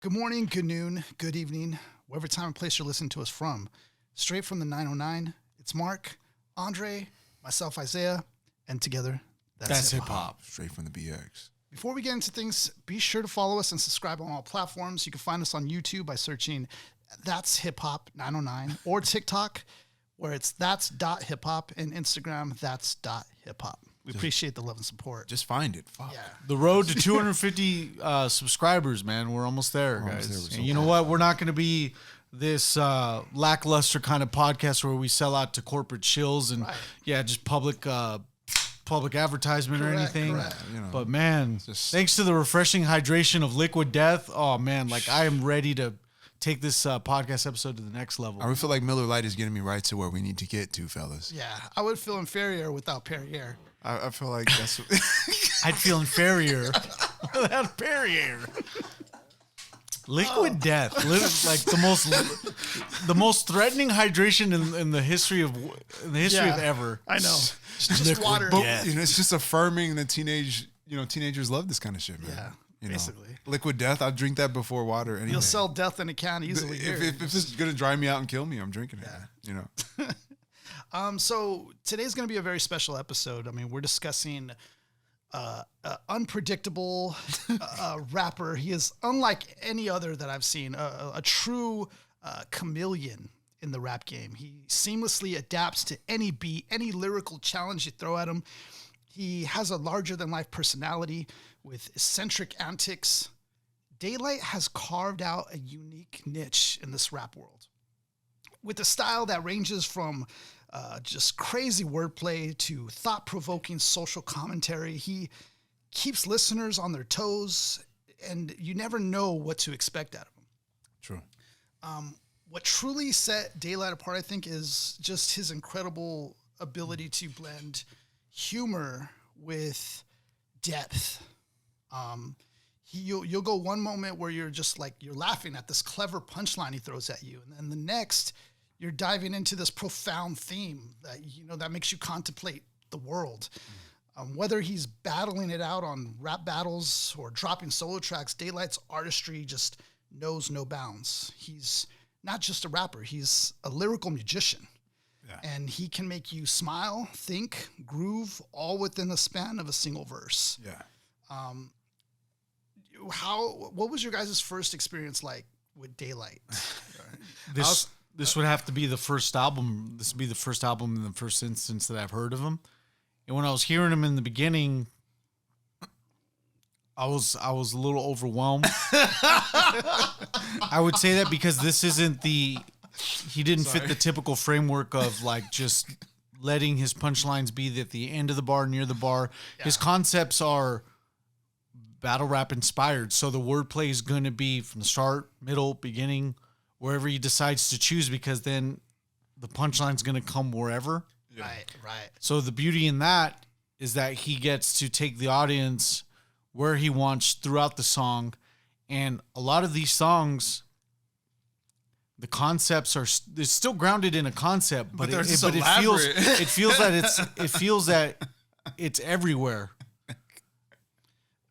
Good morning, good noon, good evening, whatever time and place you're listening to us from. Straight from the 909, it's Mark, Andre, myself, Isaiah, and together, That's hip hop. Straight from the BX. Before we get into things, be sure to follow us and subscribe on all platforms. You can find us on YouTube by searching That's Hip Hop 909 or TikTok, where it's that's.hiphop, and Instagram, that's.hiphop. We appreciate the love and support. Just find it. Fuck. Yeah. The road to 250 subscribers, man. We're almost there, guys. Almost there. And you know what? We're not going to be this lackluster kind of podcast where we sell out to corporate shills and just public advertisement or anything. Correct. You know, but man, thanks to the refreshing hydration of Liquid Death, oh man, like I am ready to take this podcast episode to the next level. I would feel like Miller Lite is getting me right to where we need to get to, fellas. Yeah, I would feel inferior without Perrier. I feel like that's what I'd feel inferior without Perrier. Liquid Death, like the most threatening hydration in the history of ever. I know. It's just water. But, it's just affirming that teenagers love this kind of shit, man. Yeah, basically. Liquid Death, I'll drink that before water. Anyway. You'll sell death in a can easily. If it's gonna dry me out and kill me, I'm drinking it. Yeah. So today's going to be a very special episode. I mean, we're discussing unpredictable rapper. He is unlike any other that I've seen, a true chameleon in the rap game. He seamlessly adapts to any beat, any lyrical challenge you throw at him. He has a larger-than-life personality with eccentric antics. Daylyt has carved out a unique niche in this rap world with a style that ranges from just crazy wordplay to thought-provoking social commentary. He keeps listeners on their toes, and you never know what to expect out of him. True. What truly set Daylyt apart, I think, is just his incredible ability to blend humor with depth. You'll go one moment where you're just like, you're laughing at this clever punchline he throws at you, and then the next you're diving into this profound theme that makes you contemplate the world. Whether he's battling it out on rap battles or dropping solo tracks, Daylyt's artistry just knows no bounds. He's not just a rapper, he's a lyrical magician. Yeah. And he can make you smile, think, groove, all within the span of a single verse. Yeah. What was your guys' first experience like with Daylyt? This would have to be the first album. This would be the first album in the first instance that I've heard of him. And when I was hearing him in the beginning, I was a little overwhelmed. I would say that because this isn't he didn't fit the typical framework of like just letting his punchlines be at the end of the bar, near the bar. Yeah. His concepts are battle rap inspired. So the wordplay is going to be from the start, middle, beginning, wherever he decides to choose, because then the punchline's going to come wherever. Yeah. Right. So the beauty in that is that he gets to take the audience where he wants throughout the song. And a lot of these songs, the concepts it's still grounded in a concept, but it feels that it's everywhere.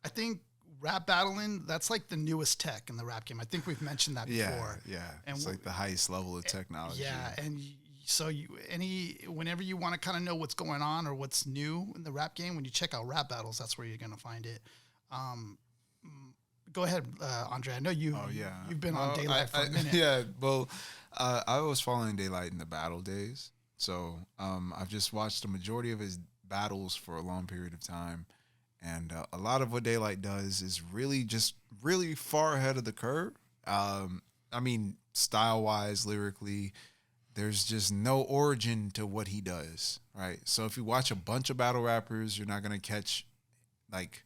I think rap battling, that's like the newest tech in the rap game. I think we've mentioned that before. Yeah. And it's like the highest level of technology. Yeah, and so whenever you want to kind of know what's going on or what's new in the rap game, when you check out rap battles, that's where you're going to find it. Go ahead, Andre. I know you've been on Daylyt for a minute. Yeah, well, I was following Daylyt in the battle days. So I've just watched the majority of his battles for a long period of time. And a lot of what Daylyt does is really far ahead of the curve. I mean, style-wise, lyrically, there's just no origin to what he does, right? So if you watch a bunch of battle rappers, you're not going to catch, like,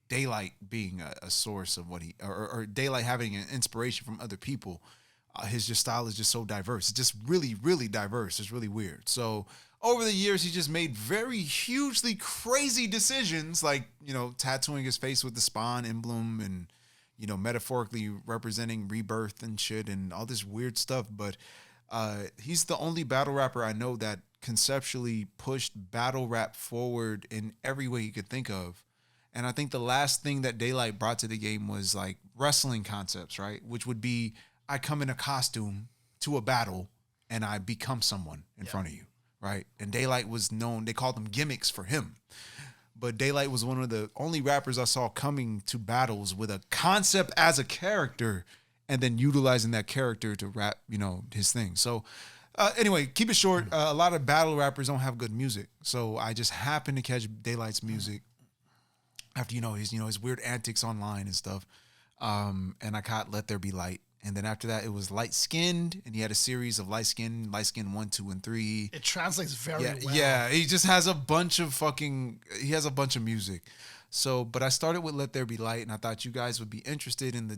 Daylyt being a source of what or Daylyt having an inspiration from other people. His style is just so diverse. It's just really, really diverse. It's really weird. So over the years, he just made very hugely crazy decisions, like, tattooing his face with the Spawn emblem and, metaphorically representing rebirth and shit and all this weird stuff. But he's the only battle rapper I know that conceptually pushed battle rap forward in every way you could think of. And I think the last thing that Daylyt brought to the game was like wrestling concepts, right? Which would be I come in a costume to a battle and I become someone in front of you, right? And Daylyt was known, they called them gimmicks for him. But Daylyt was one of the only rappers I saw coming to battles with a concept as a character and then utilizing that character to rap, you know, his thing. So anyway, keep it short. A lot of battle rappers don't have good music. So I just happened to catch Daylight's music after, his weird antics online and stuff. And I caught Let There Be Light. And then after that, it was Light Skinned, and he had a series of Light Skin 1, 2, and 3. It translates very well. Yeah, he just has a bunch of music. So, but I started with Let There Be Light, and I thought you guys would be interested in the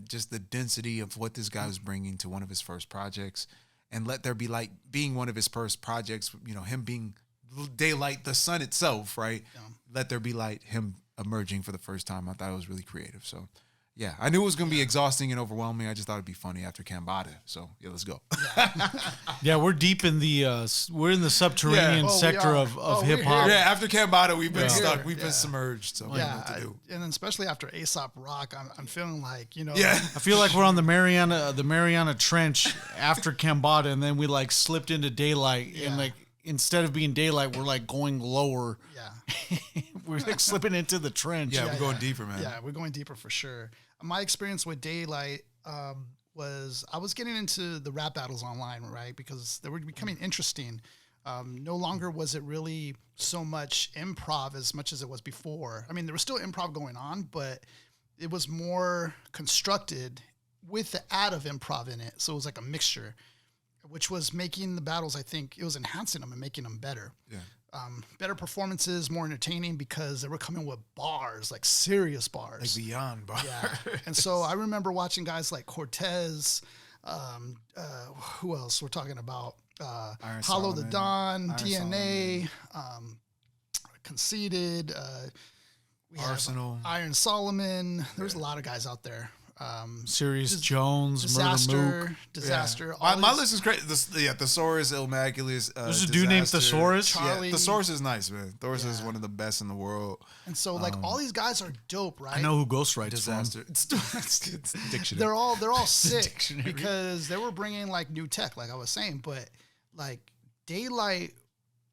density of what this guy was bringing to one of his first projects. And Let There Be Light being one of his first projects, him being Daylyt, the sun itself, right? Yeah. Let There Be Light, him emerging for the first time. I thought it was really creative. So, yeah, I knew it was going to be exhausting and overwhelming. I just thought it'd be funny after Kambada. So, yeah, let's go. Yeah, we're deep in the we're in the subterranean sector of hip hop. Yeah, after Kambada, we've been stuck. We've been submerged. So, we don't know what to do. And then especially after Aesop Rock, I'm feeling like, Yeah. I feel like we're on the Mariana Trench after Kambada, and then we like slipped into Daylyt, and like instead of being Daylyt, we're like going lower. Yeah. We're like slipping into the trench. Yeah, we're going deeper, man. Yeah, we're going deeper for sure. My experience with Daylyt was I was getting into the rap battles online, right? Because they were becoming interesting. No longer was it really so much improv as much as it was before. I mean, there was still improv going on, but it was more constructed with the add of improv in it. So it was like a mixture, which was making the battles, I think, it was enhancing them and making them better. Yeah. Better performances, more entertaining because they were coming with bars, like serious bars. Like beyond bars. Yeah. And so I remember watching guys like Cortez, who else we're talking about? Hollow the Don, DNA, Conceited, Arsenal, Iron Solomon. There's a lot of guys out there. Sirius Jones, Murder Mook. Disaster. Yeah. My list is great. Thesaurus, Ilmaculus. There's a dude named Thesaurus. Charlie. Yeah, Thesaurus is nice, man. Thesaurus is one of the best in the world. And so, like, all these guys are dope, right? I know who ghostwrites Disaster. from. It's dictionary. They're all sick because they were bringing like new tech, like I was saying. But like Daylyt,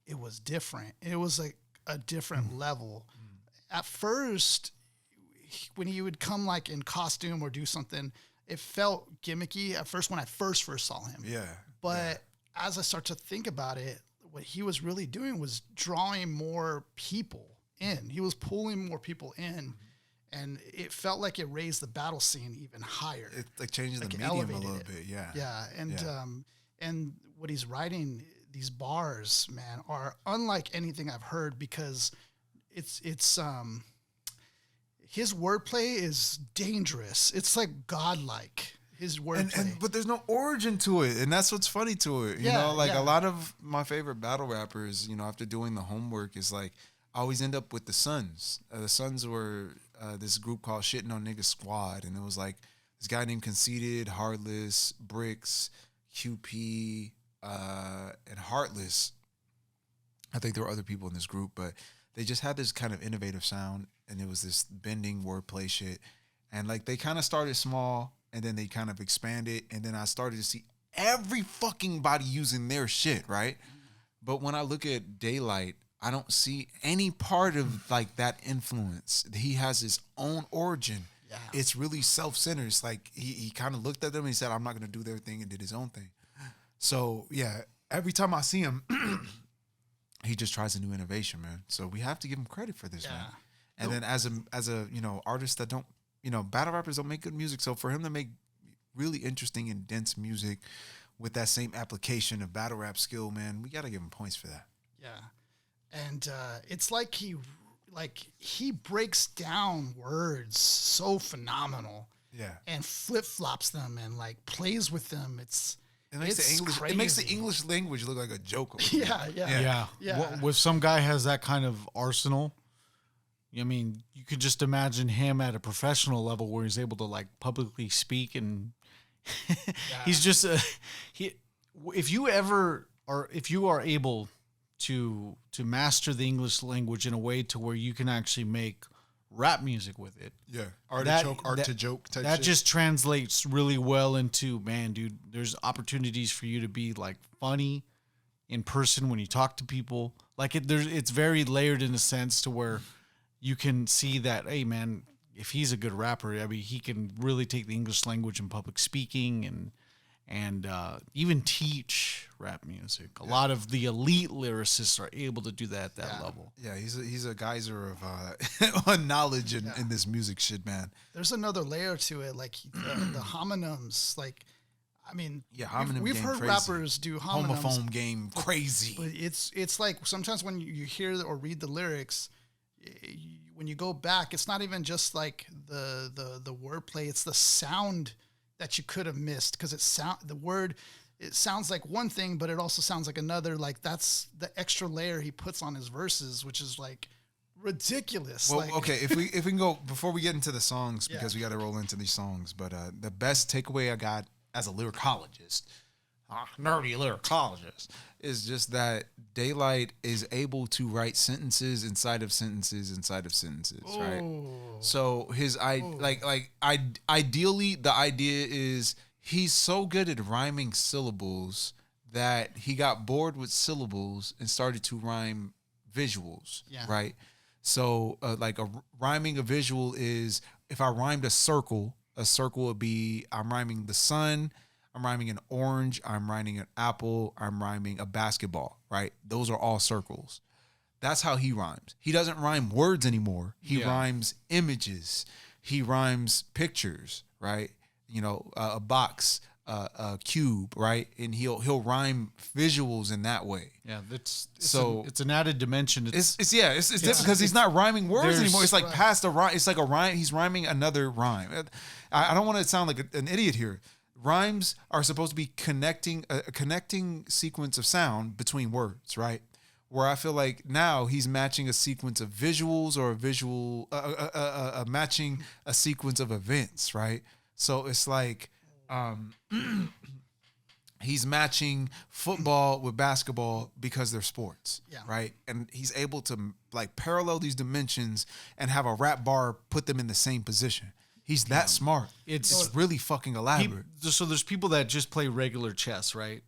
it was different. It was like a different level. At first, when he would come like in costume or do something, it felt gimmicky at first when I first saw him. Yeah. But as I start to think about it, what he was really doing was drawing more people in. He was pulling more people in, and it felt like it raised the battle scene even higher. It like changes the medium a little bit. Yeah. Yeah. And what he's writing, these bars, man, are unlike anything I've heard because it's his wordplay is dangerous. It's like godlike. His wordplay, but there's no origin to it, and that's what's funny to it. A lot of my favorite battle rappers, after doing the homework, is like I always end up with the Sons. The Sons were this group called Shitting on Niggas Squad, and it was like this guy named Conceited, Heartless, Bricks, QP, and Heartless. I think there were other people in this group, but they just had this kind of innovative sound. And it was this bending wordplay shit. And like they kind of started small and then they kind of expanded. And then I started to see every fucking body using their shit, right? But when I look at Daylyt, I don't see any part of like that influence. He has his own origin. Yeah. It's really self-centered. It's like he kind of looked at them and he said, I'm not going to do their thing, and did his own thing. So yeah, every time I see him, he just tries a new innovation, man. So we have to give him credit for this, man. And then as a artist that don't, battle rappers don't make good music. So for him to make really interesting and dense music with that same application of battle rap skill, man, we got to give him points for that. Yeah. And it's like he breaks down words so phenomenal. Yeah. And flip-flops them and like plays with them. It makes the English language look like a joke. Yeah. If some guy has that kind of arsenal, I mean, you could just imagine him at a professional level where he's able to like publicly speak, and he's just if you are able to master the English language in a way to where you can actually make rap music with it. Yeah, That- art to joke type That shit. just translates really well into, man, dude, there's opportunities for you to be like funny in person when you talk to people. Like it's very layered in a sense to where you can see that, hey, man, if he's a good rapper, I mean, he can really take the English language in public speaking and even teach rap music. A lot of the elite lyricists are able to do that at that level. Yeah, he's a geyser of knowledge in this music shit, man. There's another layer to it, like the homonyms. Like, I mean, Yeah, homonym we've game heard crazy. rappers do homonyms. Homophone game crazy. But it's like sometimes when you hear or read the lyrics, when you go back, it's not even just like the wordplay. It's the sound that you could have missed because it sounds like one thing, but it also sounds like another. Like that's the extra layer he puts on his verses, which is like ridiculous. Well, like, okay, if we can go before we get into the songs because we got to roll into these songs. But the best takeaway I got as a lyricologist, nerdy lyricologist, is just that Daylyt is able to write sentences inside of sentences inside of sentences, right? So ideally the idea is he's so good at rhyming syllables that he got bored with syllables and started to rhyme visuals, right? So like rhyming a visual is, if I rhymed a circle would be, I'm rhyming the sun, I'm rhyming an orange, I'm rhyming an apple, I'm rhyming a basketball, right? Those are all circles. That's how he rhymes. He doesn't rhyme words anymore. He rhymes images. He rhymes pictures, right? You know, a box, a cube, right? And he'll rhyme visuals in that way. Yeah, it's an added dimension. It's different because he's not rhyming words anymore. It's like past a rhyme. It's like a rhyme. He's rhyming another rhyme. I don't want to sound like an idiot here. Rhymes are supposed to be a connecting sequence of sound between words, right? Where I feel like now he's matching a sequence of visuals or matching a sequence of events, right? So it's like he's matching football with basketball because they're sports, right? And he's able to like parallel these dimensions and have a rap bar put them in the same position. He's that smart. It's really fucking elaborate. So there's people that just play regular chess, right?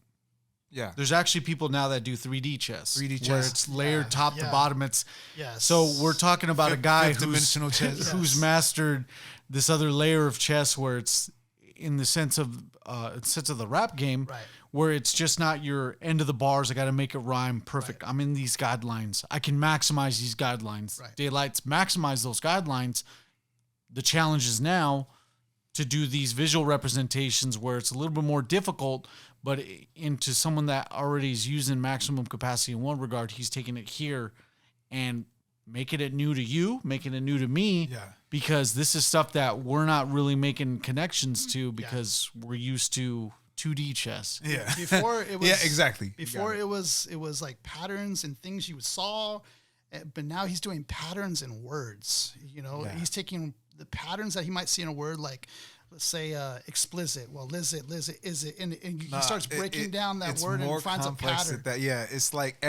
Yeah. There's actually people now that do 3D chess. 3D chess. Where it's layered top to bottom. It's Yes. So we're talking about a guy dimensional chess. who's mastered this other layer of chess where it's in the sense of the rap game, Right. where it's just not your end of the bars. I got to make it rhyme perfect. Right. I'm in these guidelines. I can maximize these guidelines. Right. Daylyt's maximize those guidelines. The challenge is now to do these visual representations where it's a little bit more difficult, but into someone that already is using maximum capacity in one regard, he's taking it here and making it new to you, making it new to me, because this is stuff that we're not really making connections to because we're used to 2D chess. Yeah. Before it was exactly. Before it was like patterns and things you saw, but now he's doing patterns in words. You know, he's taking the patterns that he might see in a word, like let's say explicit. Well, is it? And he starts breaking down that word and finds a pattern. It's like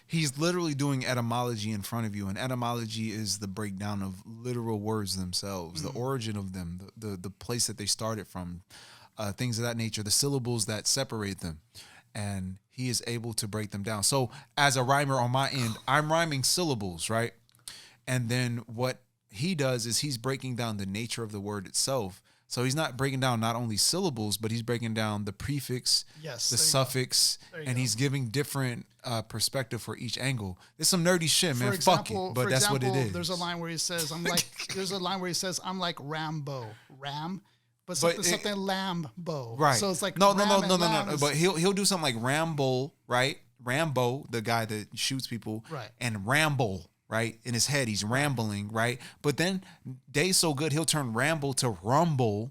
he's literally doing etymology in front of you, and etymology is the breakdown of literal words themselves, the origin of them, the place that they started from, things of that nature, the syllables that separate them. And he is able to break them down. So as a rhymer on my end, I'm rhyming syllables, right? And then what he does is he's breaking down the nature of the word itself. So he's not breaking down not only syllables, but he's breaking down the prefix, the suffix, and he's giving different perspective for each angle. It's some nerdy shit, man. Fuck it, but that's what it is. There's a line where he says, I'm like Rambo. Ram. But something Lambo. Right. So it's like no. Ram. But he'll do something like Rambo, right? Rambo, the guy that shoots people, right? And ramble, right? In his head, he's rambling, right? But then Day's so good, he'll turn ramble to rumble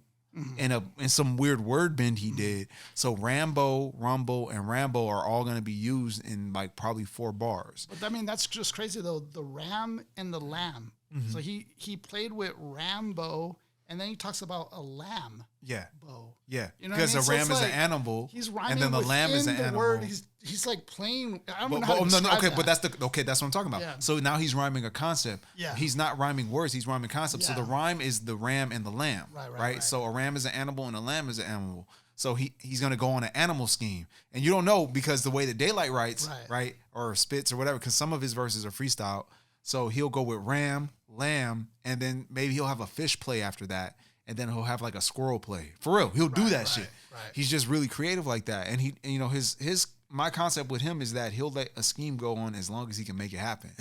in some weird word bend he did. So Rambo, rumble, and Rambo are all going to be used in like probably 4 bars. But I mean, that's just crazy though. The ram and the lamb. So he played with Rambo and then he talks about a lamb Yeah. bow. Yeah. You know what I Because mean? a So ram it's is an like animal, He's rhyming and then the lamb is an within the animal. word. He's like playing. I don't know But, how to no, describe okay, that. but that's what I'm talking about. Yeah. So now he's rhyming a concept. Yeah. He's not rhyming words. He's rhyming concepts. Yeah. So the rhyme is the ram and the lamb. Right. So a ram is an animal and a lamb is an animal. So he's gonna go on an animal scheme, and you don't know because the way that Daylyt writes, right, or spits or whatever, because some of his verses are freestyle. So he'll go with ram, lamb, and then maybe he'll have a fish play after that, and then he'll have like a squirrel play. For real, he'll do that shit. Right. He's just really creative like that, and his my concept with him is that he'll let a scheme go on as long as he can make it happen.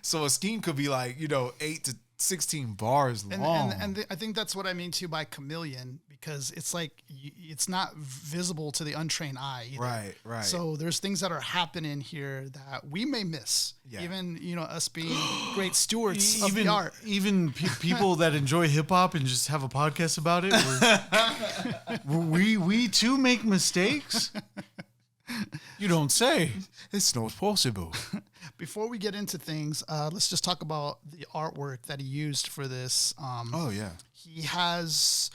So a scheme could be like 8 to 16 bars long. And I think that's what I mean too by chameleon, because it's like it's not visible to the untrained eye either. Right. So there's things that are happening here that we may miss. Yeah. Even us being great stewards of the art. Even people that enjoy hip hop and just have a podcast about it. We too make mistakes. You don't say. It's not possible. Before we get into things, let's just talk about the artwork that he used for this. Oh yeah. He has.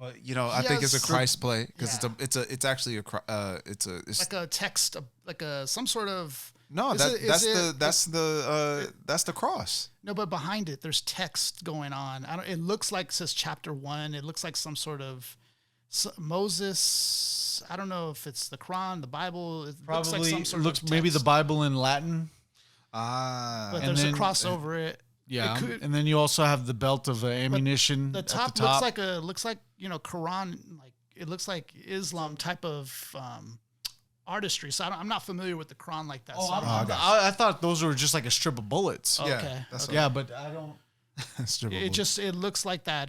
Well, I think it's a Christ play because Yeah. it's actually it's Like a text, some sort of. no, that's the cross. No, but behind it, there's text going on. It looks like it says chapter 1. It looks like some sort of Moses. I don't know if it's the Quran, the Bible. It Probably looks like some sort of maybe the text, Bible in Latin. but and there's then- a cross over it. Yeah, It could- and then you also have the belt of ammunition. The at top, the top. looks like Quran, like it looks like Islam type of artistry. So I'm not familiar with the Quran like that. So I thought those were just like a strip of bullets. Yeah, okay. that's okay. Yeah, but I don't. It looks like that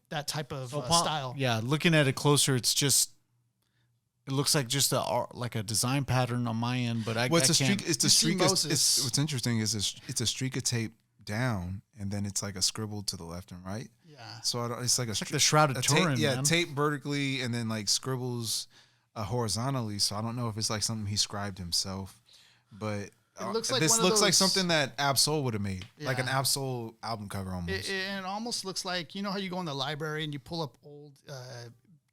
that type of style. Yeah, looking at it closer, it looks like just a design pattern on my end. But it's a can't. streak. It's a You see streak. Moses. What's interesting is it's a streak of tape down, and then it's like a scribble to the left and right. Yeah. So it's like It's like the Shroud of tape, Turin, man. tape vertically, and then like scribbles horizontally. So I don't know if it's like something he scribed himself, but looks like this one of looks like those- something that Absol would have made, like an Yeah. Absol album cover almost. It almost looks like how you go in the library and you pull up old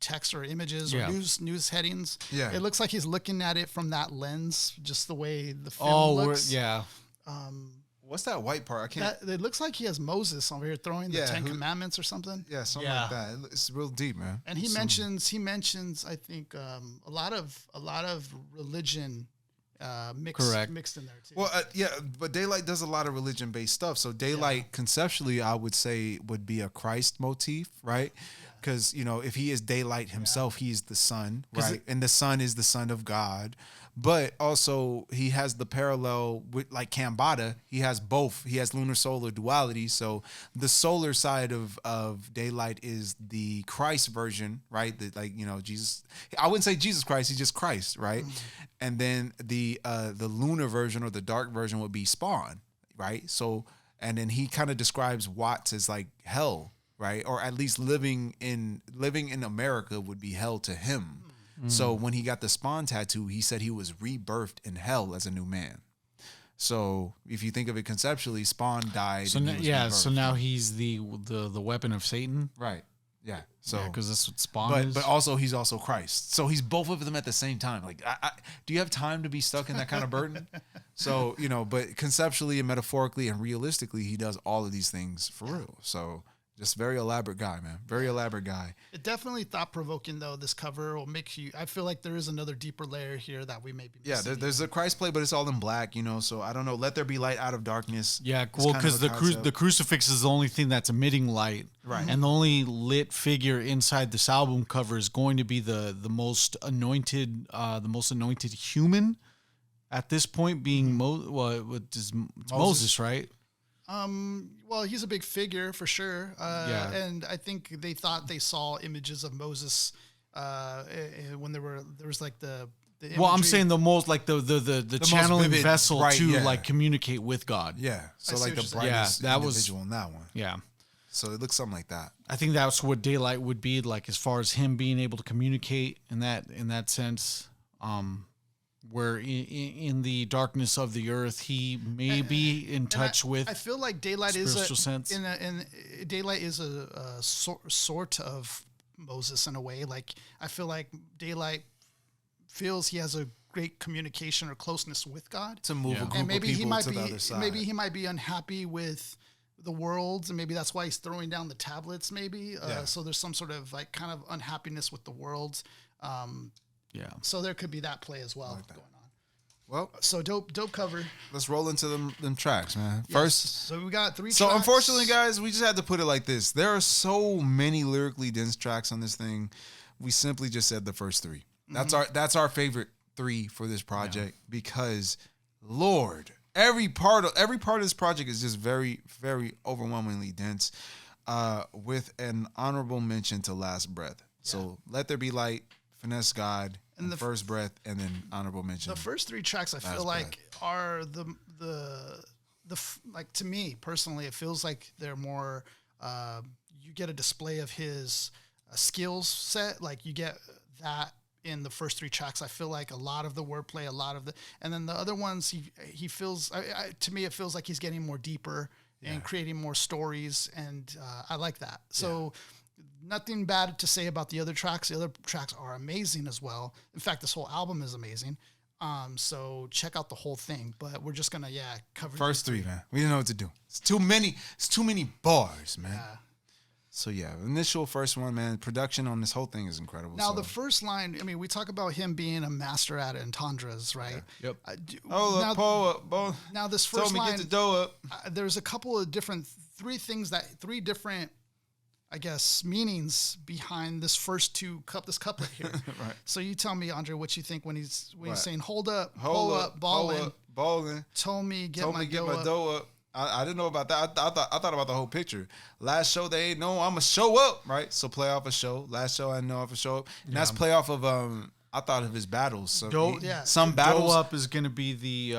text or images Yeah. or news headings. Yeah. It looks like he's looking at it from that lens, just the way the film looks. yeah. What's that white part? I can't. It looks like he has Moses over here throwing the Yeah, Ten Commandments or something. Yeah, something Yeah. like that. It's real deep, man. And he mentions I think a lot of religion Correct. mixed in there too. Well, yeah, but Daylyt does a lot of religion-based stuff. So Daylyt, conceptually, I would say would be a Christ motif, right? Because if he is Daylyt himself, he is the Son, right? And the Son is the Son of God. But also, he has the parallel with like Kambada. He has both. He has lunar solar duality. So the solar side of Daylyt is the Christ version, right? Jesus. I wouldn't say Jesus Christ. He's just Christ, right? And then the lunar version or the dark version would be Spawn, right? So, and then he kind of describes Watts as like hell, right? Or at least living in America would be hell to him. So when he got the Spawn tattoo, he said he was rebirthed in hell as a new man. So if you think of it conceptually, Spawn died. So and he was rebirthed. so now he's the weapon of Satan. Right. Yeah. So Because that's what Spawn is. but also he's also Christ. So he's both of them at the same time. Like, do you have time to be stuck in that kind of burden? So but conceptually and metaphorically and realistically, he does all of these things for real. So just very elaborate guy, man. Very elaborate guy. It definitely thought-provoking, though. This cover will make you... I feel like there is another deeper layer here that we may be Yeah, missing. there's a Christ play, but it's all in black, So I don't know. Let there be light out of darkness. Yeah, It's well, kind because of a concept. the crucifix is the only thing that's emitting light, Right. And the only lit figure inside this album cover is going to be the most anointed human at this point, being it's Moses, right? Well, he's a big figure for sure. And I think they thought they saw images of Moses when there was like the Well, I'm imagery. saying the most like the channeling vivid, vessel right, to yeah. like communicate with God. Yeah. So I see like the what you're saying. brightest Yeah, that was- individual in that one. Yeah. So it looks something like that. I think that's what Daylyt would be like as far as him being able to communicate in that sense. where in the darkness of the earth, he may be in touch with. I feel like Daylyt is spiritual sense. Daylyt is a sort of Moses in a way. Like I feel like Daylyt feels he has a great communication or closeness with God. To move a group And maybe of he people might to be the other side. maybe he might be unhappy with the world, and maybe that's why he's throwing down the tablets. Maybe so there's some sort of like kind of unhappiness with the world. So there could be that play as well going on. Well, So dope cover. let's roll into them tracks, man. Yes. First, So we got 3 so tracks. unfortunately, guys, we just had to put it like this. There are so many lyrically dense tracks on this thing. We simply just said the first 3. That's our favorite 3 for this project because, Lord, every part of this project is just very, very overwhelmingly dense. With an honorable mention to Last Breath. So Let There Be Light, Finesse God, and the First Breath, and then honorable mention. The first 3 tracks I feel like are like to me personally, it feels like they're more. You get a display of his skills set. Like you get that in the first 3 tracks. I feel like a lot of the wordplay, and then the other ones he feels. To me, it feels like he's getting more deeper and creating more stories, and I like that. So. Nothing bad to say about the other tracks. The other tracks are amazing as well. In fact, this whole album is amazing. So check out the whole thing. But we're just gonna cover First 3, man. We didn't know what to do. It's too many bars, man. Yeah. So initial first one, man. Production on this whole thing is incredible. Now the first line. I mean, we talk about him being a master at entendres, right? Yep. Now this first told me line. get the dough up. There's a couple of different 3 different. I guess meanings behind this first this couplet here. Right. So you tell me, Andre, what you think when he's saying hold up, Hold ballin', balling. told me get my Get dough up. I didn't know about that. I thought about the whole picture. Last show they ain't know I'ma show up, right? So play off a show. Last show I know I'ma show up. And that's play off of I thought of his battles. So some battles Dough up is going to be the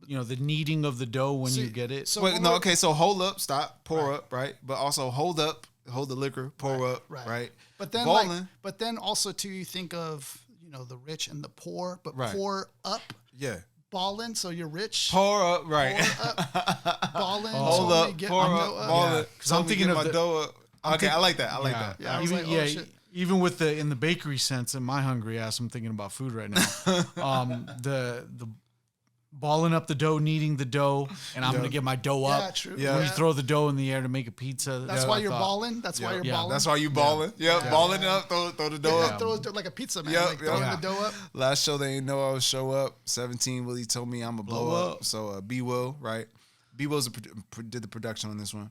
the kneading of the dough when you get it. So Wait, no, okay, so hold up, stop, pour up, right? But also hold up, hold the liquor, pour up, right? But then Ballin'. but then also too, you think of the rich and the poor, but Right. pour up, Yeah. ballin', so you're rich. Pour up, right. Pour up, ballin', Hold told me up, get pour my up, dough up. ball it. Because I'm thinking of my the- dough up. Okay, I like that. I like that. Yeah, I was even, like, oh, shit. even with in the bakery sense, in my hungry ass, I'm thinking about food right now. The balling up the dough, kneading the dough, and I'm gonna get my dough up. Yeah, true. Yeah. When you throw the dough in the air to make a pizza. That's why you're balling. That's why you're balling. That's why you balling. Yep, balling up, throw the dough up. Throw it like a pizza, man. Yep, Like throwing yep. the dough up. Last show they didn't know I would show up. 17 Willie told me I'ma blow Blow up. up. So B Will, right? B Will's did the production on this one.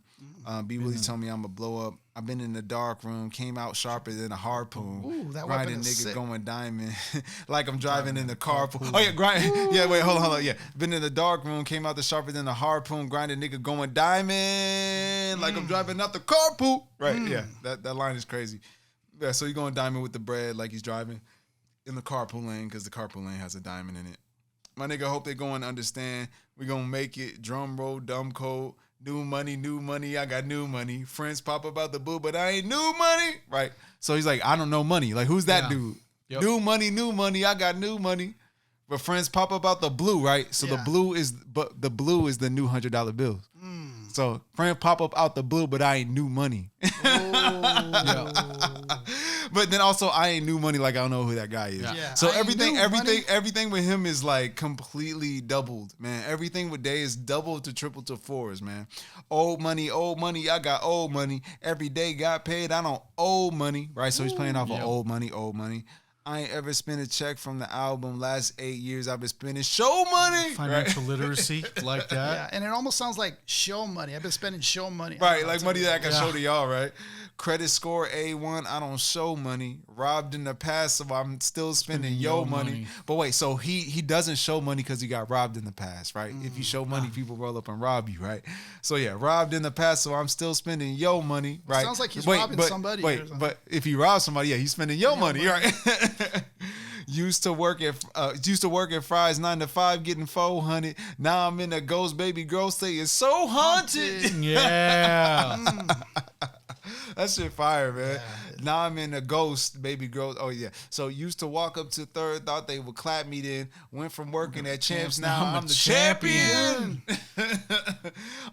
B Willie told me I'ma blow up. I've been in the dark room, came out sharper than a harpoon. Ooh, that grinding weapon is nigga sick. going diamond, like I'm driving in the carpool. Oh yeah, grind. Yeah, wait, hold on. Yeah, been in the dark room, came out the sharper than a harpoon, grinding nigga going diamond, like I'm driving out the carpool. Right? Yeah, that line is crazy. Yeah, so you're going diamond with the bread, like he's driving in the carpool lane because the carpool lane has a diamond in it. My nigga, hope they going to understand. We gonna make it. Drum roll, dumb code. New money. I got new money. Friends pop up out the boo, but I ain't new money. Right. So he's like, I don't know money. Like, who's that dude? Yep. New money. I got new money. But friends pop up out the blue, right? So the blue is the new $100 bills. So friend pop up out the blue, but I ain't new money. But then also I ain't new money, like I don't know who that guy is. Yeah. So I ain't new money. everything with him is like completely doubled, man. Everything with Day is doubled to triple to fours, man. Old money, I got old money. Every day got paid, I don't owe money, right? So he's playing off of old money. I ain't ever spent a check from the album. Last 8 years, I've been spending show money. Financial literacy, like that. Yeah, and it almost sounds like show money. I've been spending show money. Right, like money that I can show to y'all, right? Credit score A1, I don't show money. Robbed in the past, so I'm still spending yo money. But wait, so he doesn't show money because he got robbed in the past, right? If you show money, people roll up and rob you, right? So yeah, robbed in the past, so I'm still spending yo money, right? Sounds like he's robbing somebody. Wait, but if he robs somebody, yeah, he's spending yo money, right? Used to work at Fry's 9 to 5, getting 400. Now I'm in a ghost baby girl, say it's so haunted. Yeah. That shit fire, man. Yeah. Now I'm in a ghost, baby girl. Oh yeah. So used to walk up to third, thought they would clap me then. Went from working at Champs, now I'm the champion.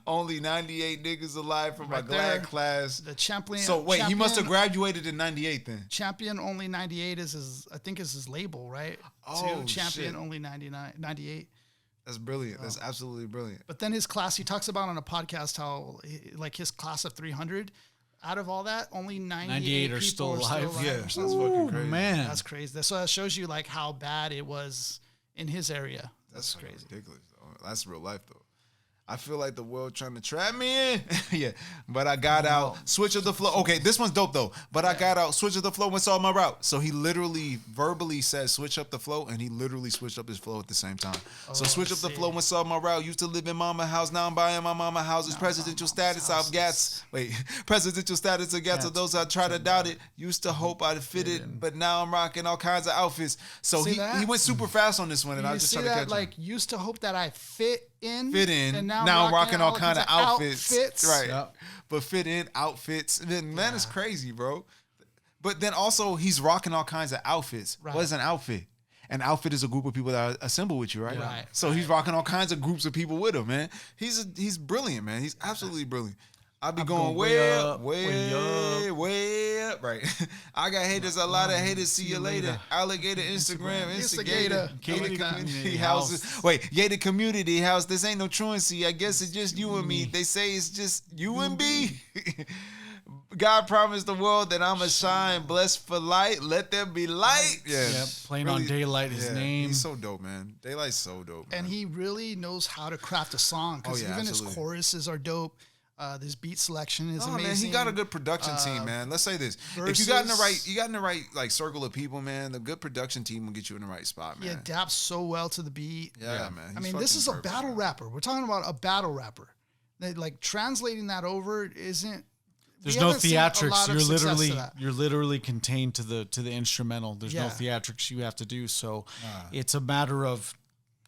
Only 98 niggas alive from my glad class. The champion. So wait, he must have graduated in 98 then. Champion only 98 is his, I think is his label, right? Oh, Champion shit. only 98. That's brilliant. That's absolutely brilliant. But then his class, he talks about on a podcast how like his class of 300, out of all that, only 98 are people still are alive. Yeah, That's that's fucking crazy. Man. That's crazy. So that shows you like how bad it was in his area. That's fucking crazy. ridiculous. Though. That's real life though. I feel like the world trying to trap me in. Yeah. But I got out. Switch of the flow. Okay, this one's dope though. But I got out. Switch of the flow and saw my route. So he literally verbally said switch up the flow, and he literally switched up his flow at the same time. So switch up the flow and saw my route. Used to live in mama house. Now I'm buying my mama houses. Presidential status. I've got. Wait. Presidential status. I got to those I try to doubt it. Used to hope I'd fit it, but now I'm rocking all kinds of outfits. So he went super fast on this one, and I just tried to catch him. Like used to hope that I fit in, and now I'm rocking all kind of outfits. Right. Yep. But fit in outfits. And then man, it's crazy, bro. But then also he's rocking all kinds of outfits. Right. What is an outfit? An outfit is a group of people that assemble with you, right? Right. So he's rocking all kinds of groups of people with him, man. He's brilliant, man. He's absolutely brilliant. I be going way up. Right. I got haters, a lot of haters. See you later. Alligator, Instagram, instigator. Gated community houses. Wait, gated community house. This ain't no truancy. I guess it's just you and me. They say it's just you and me. God promised the world that I'ma shine, blessed for light. Let there be light. Yeah. Yep. Playing really, on Daylyt, his name. He's so dope, man. Daylyt's so dope, man. And he really knows how to craft a song because even his choruses are dope. This beat selection is amazing. Man, he got a good production team, man. Let's say this: if you got in the right like circle of people, man, the good production team will get you in the right spot, man. He adapts so well to the beat. Yeah, man. I mean, this is a battle rapper. We're talking about a battle rapper. Like translating that over isn't. There's no theatrics. You're literally contained to the instrumental. There's no theatrics you have to do. So it's a matter of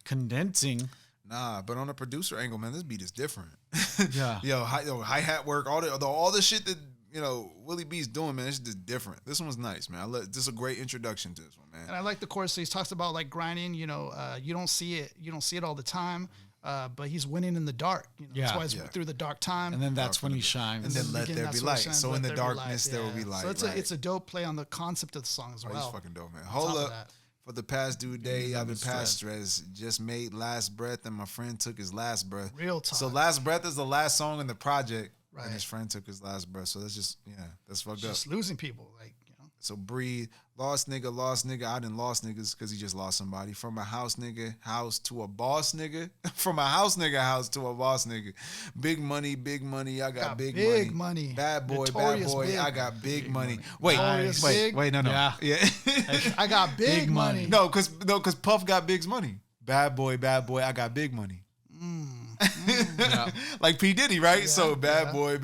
condensing. Nah, but on a producer angle, man, this beat is different. Yeah. Hi-hat work, all the shit that, Willie B's doing, man, it's just different. This one was nice, man. This is a great introduction to this one, man. And I like the chorus. He talks about like grinding, you don't see it all the time. But he's winning in the dark. That's why it's through the dark time. And then that's when he shines. And then let there be light. So in the darkness, there will be light. So it's a dope play on the concept of the song as well. He's fucking dope, man. Hold up. For the past due day, I've been past stress. Just made last breath, and my friend took his last breath. Real talk. So last breath is the last song in the project, right. And his friend took his last breath. So that's just that's fucked up. Just losing people, So breathe, lost nigga. I done lost niggas because he just lost somebody. From a house nigga house to a boss nigga. From a house nigga house to a boss nigga. Big money. I got big money. Bad boy. Big. I got big money. Wait, no. Yeah. I got big money. No, because Puff got Big's money. Bad boy. I got big money. Like P. Diddy, right? Yeah, so bad boy,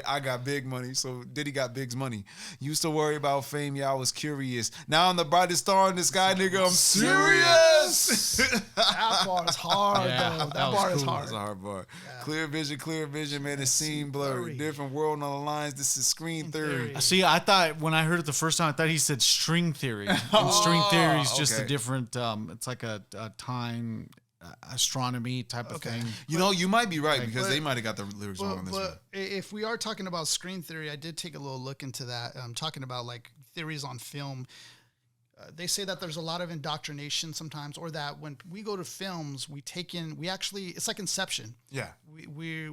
I got big money. So Diddy got Big's money. Used to worry about fame, yeah, I was curious. Now I'm the brightest star in the sky, nigga. I'm serious. That bar is hard, though. That bar is hard. That's a hard bar. Yeah. Clear vision, man. It seemed blurry. Different world on the lines. This is screen theory. See, I thought when I heard it the first time, I thought he said string theory. And string theory is just a different. It's like a time. Astronomy type of thing. You might be right because they might have got the lyrics wrong on this one. But if we are talking about screen theory, I did take a little look into that. Talking about like theories on film. They say that there's a lot of indoctrination sometimes, or that when we go to films, it's like Inception. Yeah. We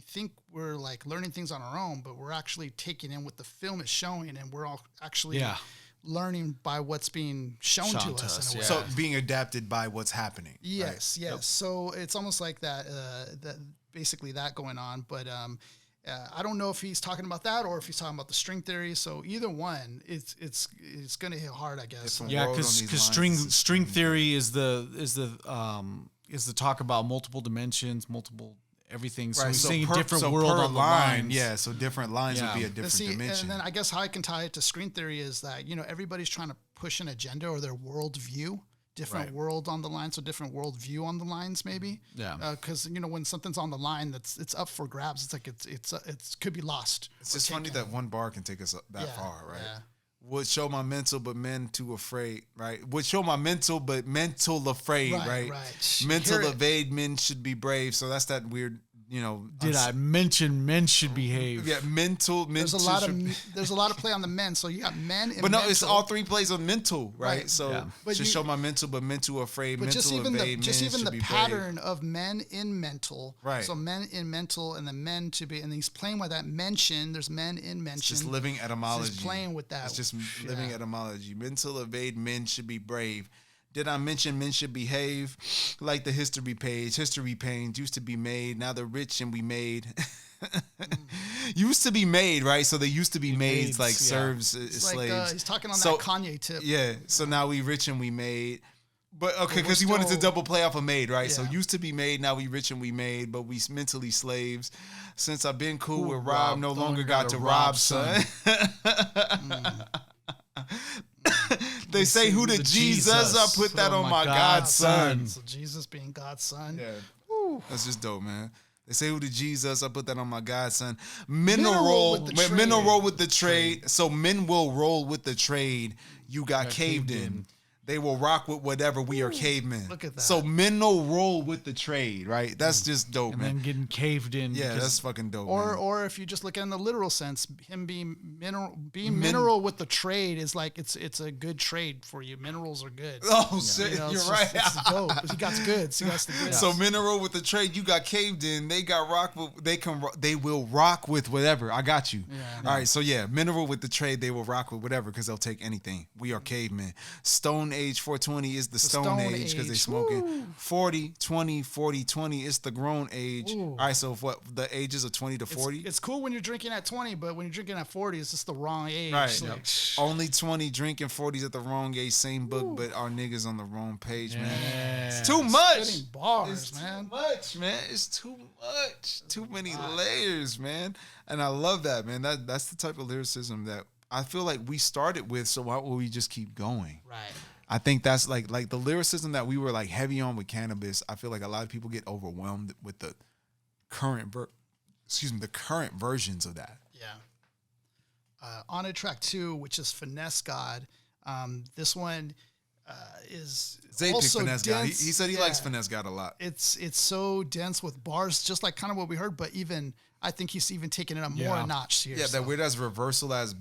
think we're like learning things on our own, but we're actually taking in what the film is showing, and we're all actually learning by what's being shown to us. So being adapted by what's happening. Yes, right? yes. Yep. So it's almost like that basically that going on. But I don't know if he's talking about that or if he's talking about the string theory. So either one, it's going to hit hard, I guess. Yeah, because string theory is the talk about multiple dimensions, multiple everything. So he's seeing different world on the lines. Yeah, so different lines would be a different dimension. And then I guess how I can tie it to screen theory is that everybody's trying to push an agenda or their world view. different Right. world on the line, so different world view on the lines, maybe. Yeah. Because when something's on the line, it's up for grabs. It's like it's could be lost. It's just funny that one bar can take us that Yeah, far, right? yeah. Would show my mental, but men too afraid, right? Would show my mental, but mental afraid, right? Right. Mental Hear it. evade, men should be brave. So that's that weird, Did I mention men should behave? Yeah, mental. There's a lot of play on the men. So you got men, and But no, mental. it's all three plays on mental, right? Right. So Yeah. But just you- show my mental, but mental afraid, But mental just even evade, men should be pattern of men in mental, Right. So men in mental, and the men to be, and he's playing with that mention. There's men in mention. It's just living etymology. He's playing with that. It's just living etymology. Mental evade, men should be brave. Did I mention men should behave? Like the history page, history pains used to be made. Now they're rich and we made. Used to be made, right? So they used to be made, maids, like yeah. serves It's like slaves. he's talking on So- that Kanye tip. Yeah. So now we rich and we made. But okay, we're because he wanted to still- double play off of made, right? So Yeah. used to be made, now we rich and we made, but we mentally slaves. Since I've been cool Who with Rob, robbed, no no longer longer got gotta to rob, rob, son. They say who the Jesus? I put that on my godson. So Jesus being God's son. Yeah. That's just dope, man. They say who the Jesus? I put that on my godson. Mineral Mineral with the men trade. roll with the trade. So men will roll with the trade. You got caved in. They will rock with whatever. We are cavemen. Look at that. So men will roll with the trade, right? That's just dope, And man. then getting caved in. Yeah, because that's fucking dope. Or man. or if you just look at it in the literal sense, him being mineral with the trade is like it's a good trade for you. Minerals are good. Oh shit, You know, you're it's right. It's dope. He got goods. He got the goods. So mineral with the trade, you got caved in. They got rock with. They will rock with whatever. I got you. Yeah. All right. So yeah, mineral with the trade, they will rock with whatever because they'll take anything. We are cavemen. Stone Age 420 is the Stone Stone Age because they Age. smoking. Woo. 40, 20, 40, 20 is the grown age. Ooh. All right. So what the ages of 20 to 40? It's cool when you're drinking at 20, but when you're drinking at 40, it's just the wrong age. Right. Like, Only 20 drinking 40s at the wrong age. Same book, but our niggas on the wrong page, man. It's too much. spitting bars, It's man. too much, man. It's too much. Too many layers, man. And I love that, man. That's the type of lyricism that I feel like we started with. So why will we just keep going? Right. I think that's like the lyricism that we were like heavy on with cannabis. I feel like a lot of people get overwhelmed with the current the current versions of that. Yeah. On a track 2, which is Finesse God. This one is Zay picked also Finesse God. He dense. said he Yeah. likes Finesse God a lot. It's so dense with bars, just like kind of what we heard, but even I think he's even taking it up more Yeah. a notch here. Yeah, so. that weird ass reversal ass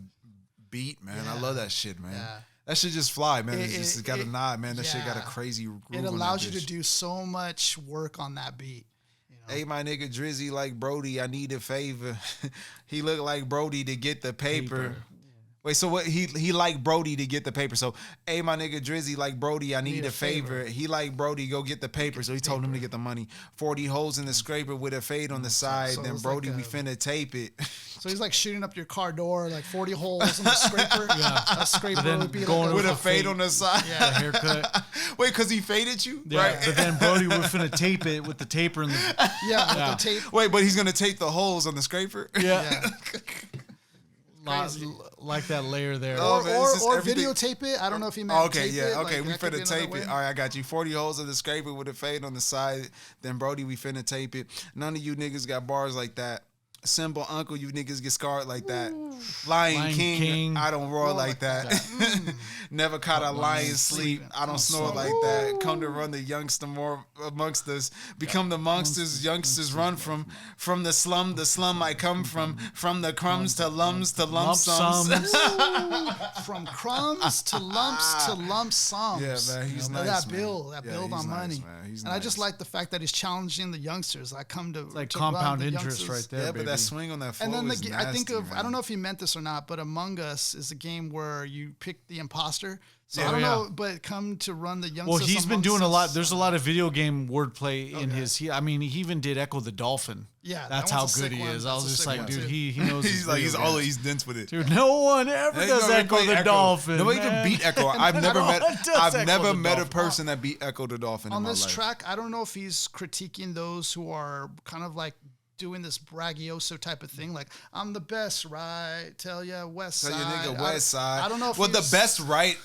beat, man. I Yeah. love that shit, man. Yeah. That shit just fly, man. It- It's got a it- nod, man. That shit got a yeah. crazy groove. It on that allows you to bitch. do so much work on that beat. You know? Hey, my nigga Drizzy like Brody. I need a favor. He look like Brody to get the paper. Wait, so what? He like Brody to get the paper. So, hey, my nigga Drizzy like Brody. I need a favor. He like Brody. Go get the paper. So he told him to get the money. 40 holes in the scraper with a fade on the side. So Then it's Brody, like we finna tape it. So he's like shooting up your car door, like 40 holes in the scraper. A scraper then would be going like with a a fade fade. on the side. The haircut. Wait, because he faded you? Yeah, Right. but then Brody was finna tape it with the taper and the with the tape. Wait, but he's going to tape the holes on the scraper? yeah, Crazy. like that layer there. Oh, man, it's just Or everything- videotape it. I don't know if he meant Okay, tape yeah, it. okay. Like, We that could be finna another tape way. it. All right, I got you. 40 holes in the scraper with a fade on the side. Then Brody, we finna tape it. None of you niggas got bars like that. Symbol uncle, you niggas get scarred like that. Lion King, I don't roar like that. Never caught a lion sleep. I don't snore like that. Come to run the youngster more amongst us. Become the monsters youngsters run from the slum I come from the crumbs to lump sums. From crumbs to lump sums. Yeah, man, he's nice, That man. build Yeah, on he's nice, money. man. He's and I just nice. like the fact that he's challenging the youngsters. I come to Like to run compound the interest youngsters. right there, Yeah, baby. but that swing on that flow And then is I think nasty, of I man. don't know if he meant this or not, but Among Us is a game where you pick the imposter. So Yeah. I don't Oh, know, yeah. but come to run the youngsters. Well, he's been amongst doing a lot. us. There's a lot of video game wordplay in Okay. his. He even did Echo the Dolphin. Yeah, that's that how one's a good sick he one. is. I was That's a just sick like, one, dude, too. he knows. He's his like video games. he's dense with it. Dude, no one ever Ain't does nobody Echo play the Dolphin. Nobody man. can beat Echo. I've never No met. one does I've Echo never the met a Dolphin. person that beat Echo the Dolphin On in my this life. track, I don't know if he's critiquing those who are kind of like doing this braggioso type of thing, like I'm the best, right? Tell ya West Tell Side. your nigga West Side. I don't know if Well, the he's- best right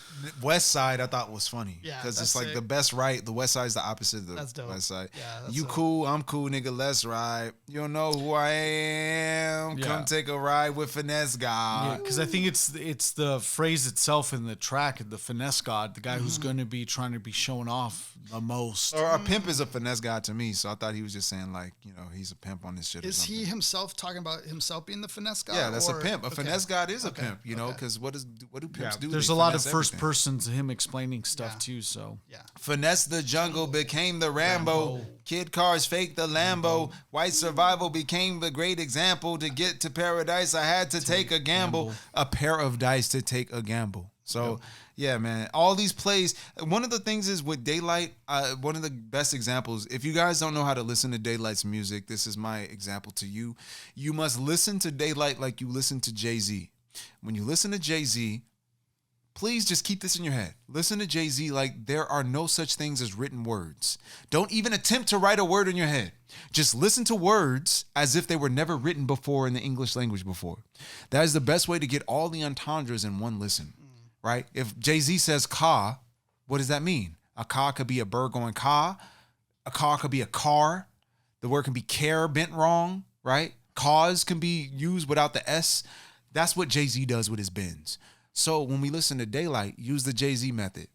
West Side I thought was funny. Yeah, because it's that's like sick. the best right. The West Side is the opposite of the That's dope. West Side. Yeah, that's You dope. cool, I'm cool, nigga. Let's ride. You don't know who I am. Yeah. Come take a ride with Finesse God. Because I think it's the phrase itself in the track, the finesse god, the guy Mm-hmm. who's going to be trying to be shown off the most. Or a pimp is a finesse god to me, so I thought he was just saying like, he's a pimp on this shit. Is or something. he himself talking about himself being the finesse guy? Yeah, that's or- a pimp. A okay. finesse god is a Okay. pimp, because what do pimps do? There's They a lot of finesse first everything. persons him explaining stuff Yeah. too. So Yeah. Finesse the jungle became the Rambo. Kid cars fake the Lambo. White survival became the great example. To get to paradise, I had to take a gamble. A pair of dice to take a gamble. So, yeah, man, all these plays. One of the things is with Daylyt, one of the best examples, if you guys don't know how to listen to Daylyt's music, this is my example to you. You must listen to Daylyt like you listen to Jay-Z. When you listen to Jay-Z, please just keep this in your head. Listen to Jay-Z like there are no such things as written words. Don't even attempt to write a word in your head. Just listen to words as if they were never written before in the English language before. That is the best way to get all the entendres in one listen, right? If Jay-Z says ka, what does that mean? A ka could be a bird going ka. A car could be a car. The word can be care bent wrong, right? Cause can be used without the S. That's what Jay-Z does with his bends. So when we listen to Daylyt, use the Jay-Z method.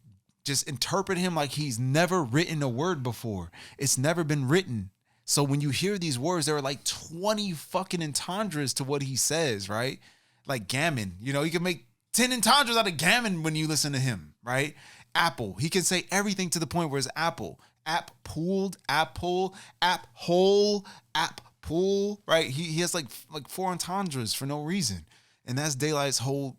Just interpret him like he's never written a word before. It's never been written. So when you hear these words, there are like 20 fucking entendres to what he says, right? Like gammon. You can make 10 entendres out of gammon when you listen to him, right? Apple. He can say everything to the point where it's apple. App pooled, apple, app hole, app pool, right? He has like 4 entendres for no reason. And that's Daylyt's whole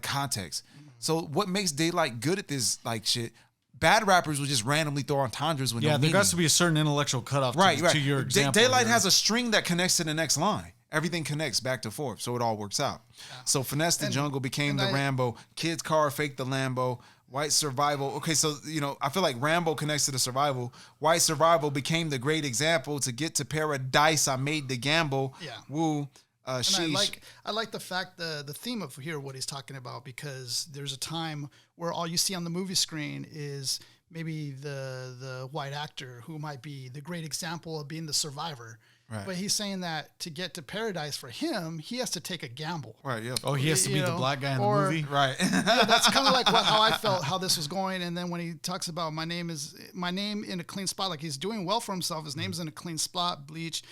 context. So what makes Daylyt good at this shit? Bad rappers will just randomly throw entendres with no there meaning. has to be a certain intellectual cutoff to your example. Daylyt has a string that connects to the next line. Everything connects back to forth, so it all works out. Yeah. So finesse the jungle became the Rambo. Kid's car faked the Lambo. White survival. Okay, so I feel like Rambo connects to the survival. White survival became the great example. To get to paradise, I made the gamble. Yeah. Woo. And I like the fact the theme of here what he's talking about, because there's a time where all you see on the movie screen is maybe the white actor who might be the great example of being the survivor. Right. But he's saying that to get to paradise for him, he has to take a gamble. Right. Yeah. Oh, he has to be the black guy in the movie. Right. That's kind of like how I felt how this was going. And then when he talks about my name in a clean spot, like he's doing well for himself. His name's in a clean spot, bleach,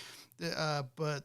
but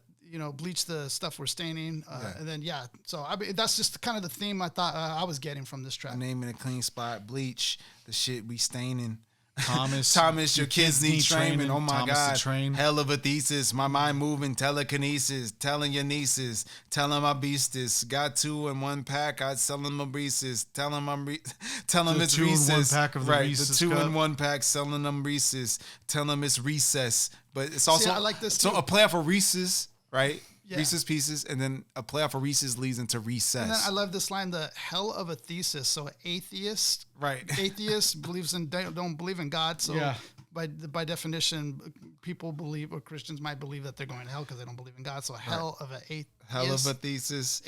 bleach the stuff we're staining, and then So that's just kind of the theme I thought I was getting from this track. My name in a clean spot, bleach the shit we staining. Thomas, your kids need training. Oh my Thomas God. the Train. Hell of a thesis. My mind moving, telekinesis. Telling your nieces. Tell them I beastis. Got 2 in 1 pack. I sell them a Reese's. Tell them it's 2 in 1 Reese's. pack of the right, Reese's the 2 cup. in 1 pack selling them Reese's. Tell them it's recess. But it's also I like this so too. a play off of Reese's, right? Yeah. Reese's Pieces, and then a play off of Reese's leads into recess. And then I love this line, the hell of a thesis. So atheist believes in don't believe in God. So by definition, people believe, or Christians might believe, that they're going to hell because they don't believe in God. So hell of a thesis.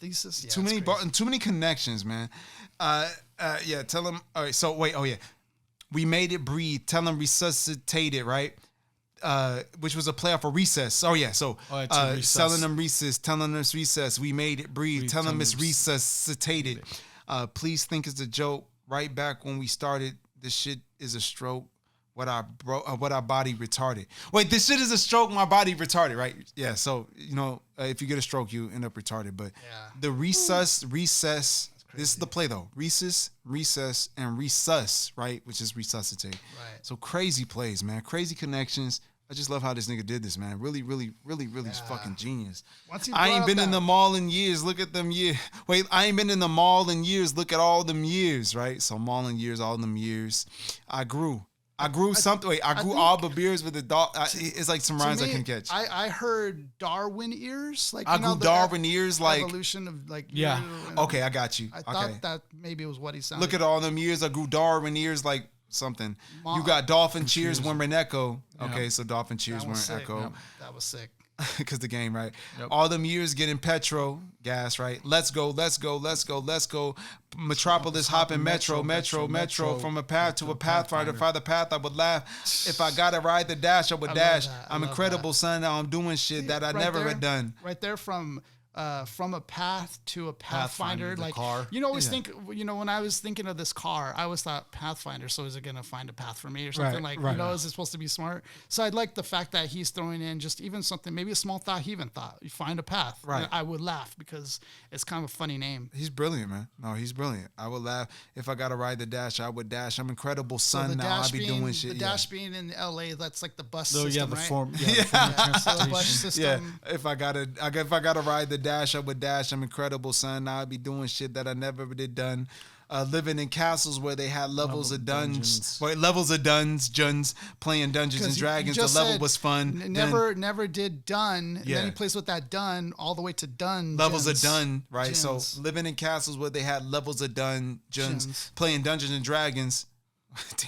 Thesis. Yeah, too many connections, man. Tell them. All right. So wait. Oh yeah. We made it breathe. Tell them resuscitate it. Right. Which was a play off of recess. Oh yeah. So selling them recess, telling them it's recess. We made it breathe. Tell them it's resuscitated. Please think it's a joke. Right back when we started, this shit is a stroke. What our body retarded. Wait, this shit is a stroke. My body retarded, right? Yeah. So if you get a stroke, you end up retarded. But the recess. This is the play though. Recess, and resus, right? Which is resuscitate. Right. So crazy plays, man. Crazy connections. I just love how this nigga did this, man. Really fucking genius. I ain't been in the mall in years. Look at them years. Wait, I ain't been in the mall in years. Look at all them years, right? So mall in years, all them years. I grew something. Wait, I grew all the beers with the dog. It's like some rhymes I can catch. I heard Darwin ears. Like I grew Darwin ears, like evolution of like. Yeah. Okay, I got you. I thought that maybe it was what he sounded. Look at all them years. I grew Darwin ears, like something. You got dolphin cheers, Wimmer Echo. Okay, so dolphin cheers, Wimmer Echo. That was sick. because the game, right? Yep. All them years getting petro gas, right? Let's go. Metropolis hopping metro. From a path to a pathfinder. Find the path I would laugh. If I gotta ride the dash, I would dash. I'm incredible, son. Now I'm doing shit that I never had done. Right there from a path to a pathfinder, like car. You know, always think, you know, when I was thinking of this car, I always thought pathfinder. So is it going to find a path for me or something? You know, is it supposed to be smart? So I'd like the fact that he's throwing in just even something, maybe a small thought he even thought. You find a path. Right. And I would laugh because it's kind of a funny name. He's brilliant, man. No, he's brilliant. I would laugh. If I got to ride the dash, I would dash. I'm incredible, son. So now I be doing shit. The dash being in LA, that's like the bus So system, the right? form. So the bus system. Yeah, if I gotta ride the dash, I would dash. I'm incredible, son. Now I be doing shit that I never did done. Living in castles where they had levels of dungeons. Levels of dungeons, playing Dungeons and Dragons. The level was fun. Never did done. Yeah. And then he plays with that done all the way to done. Levels of done, right? Gins. So living in castles where they had levels of dungeons, playing Dungeons and Dragons.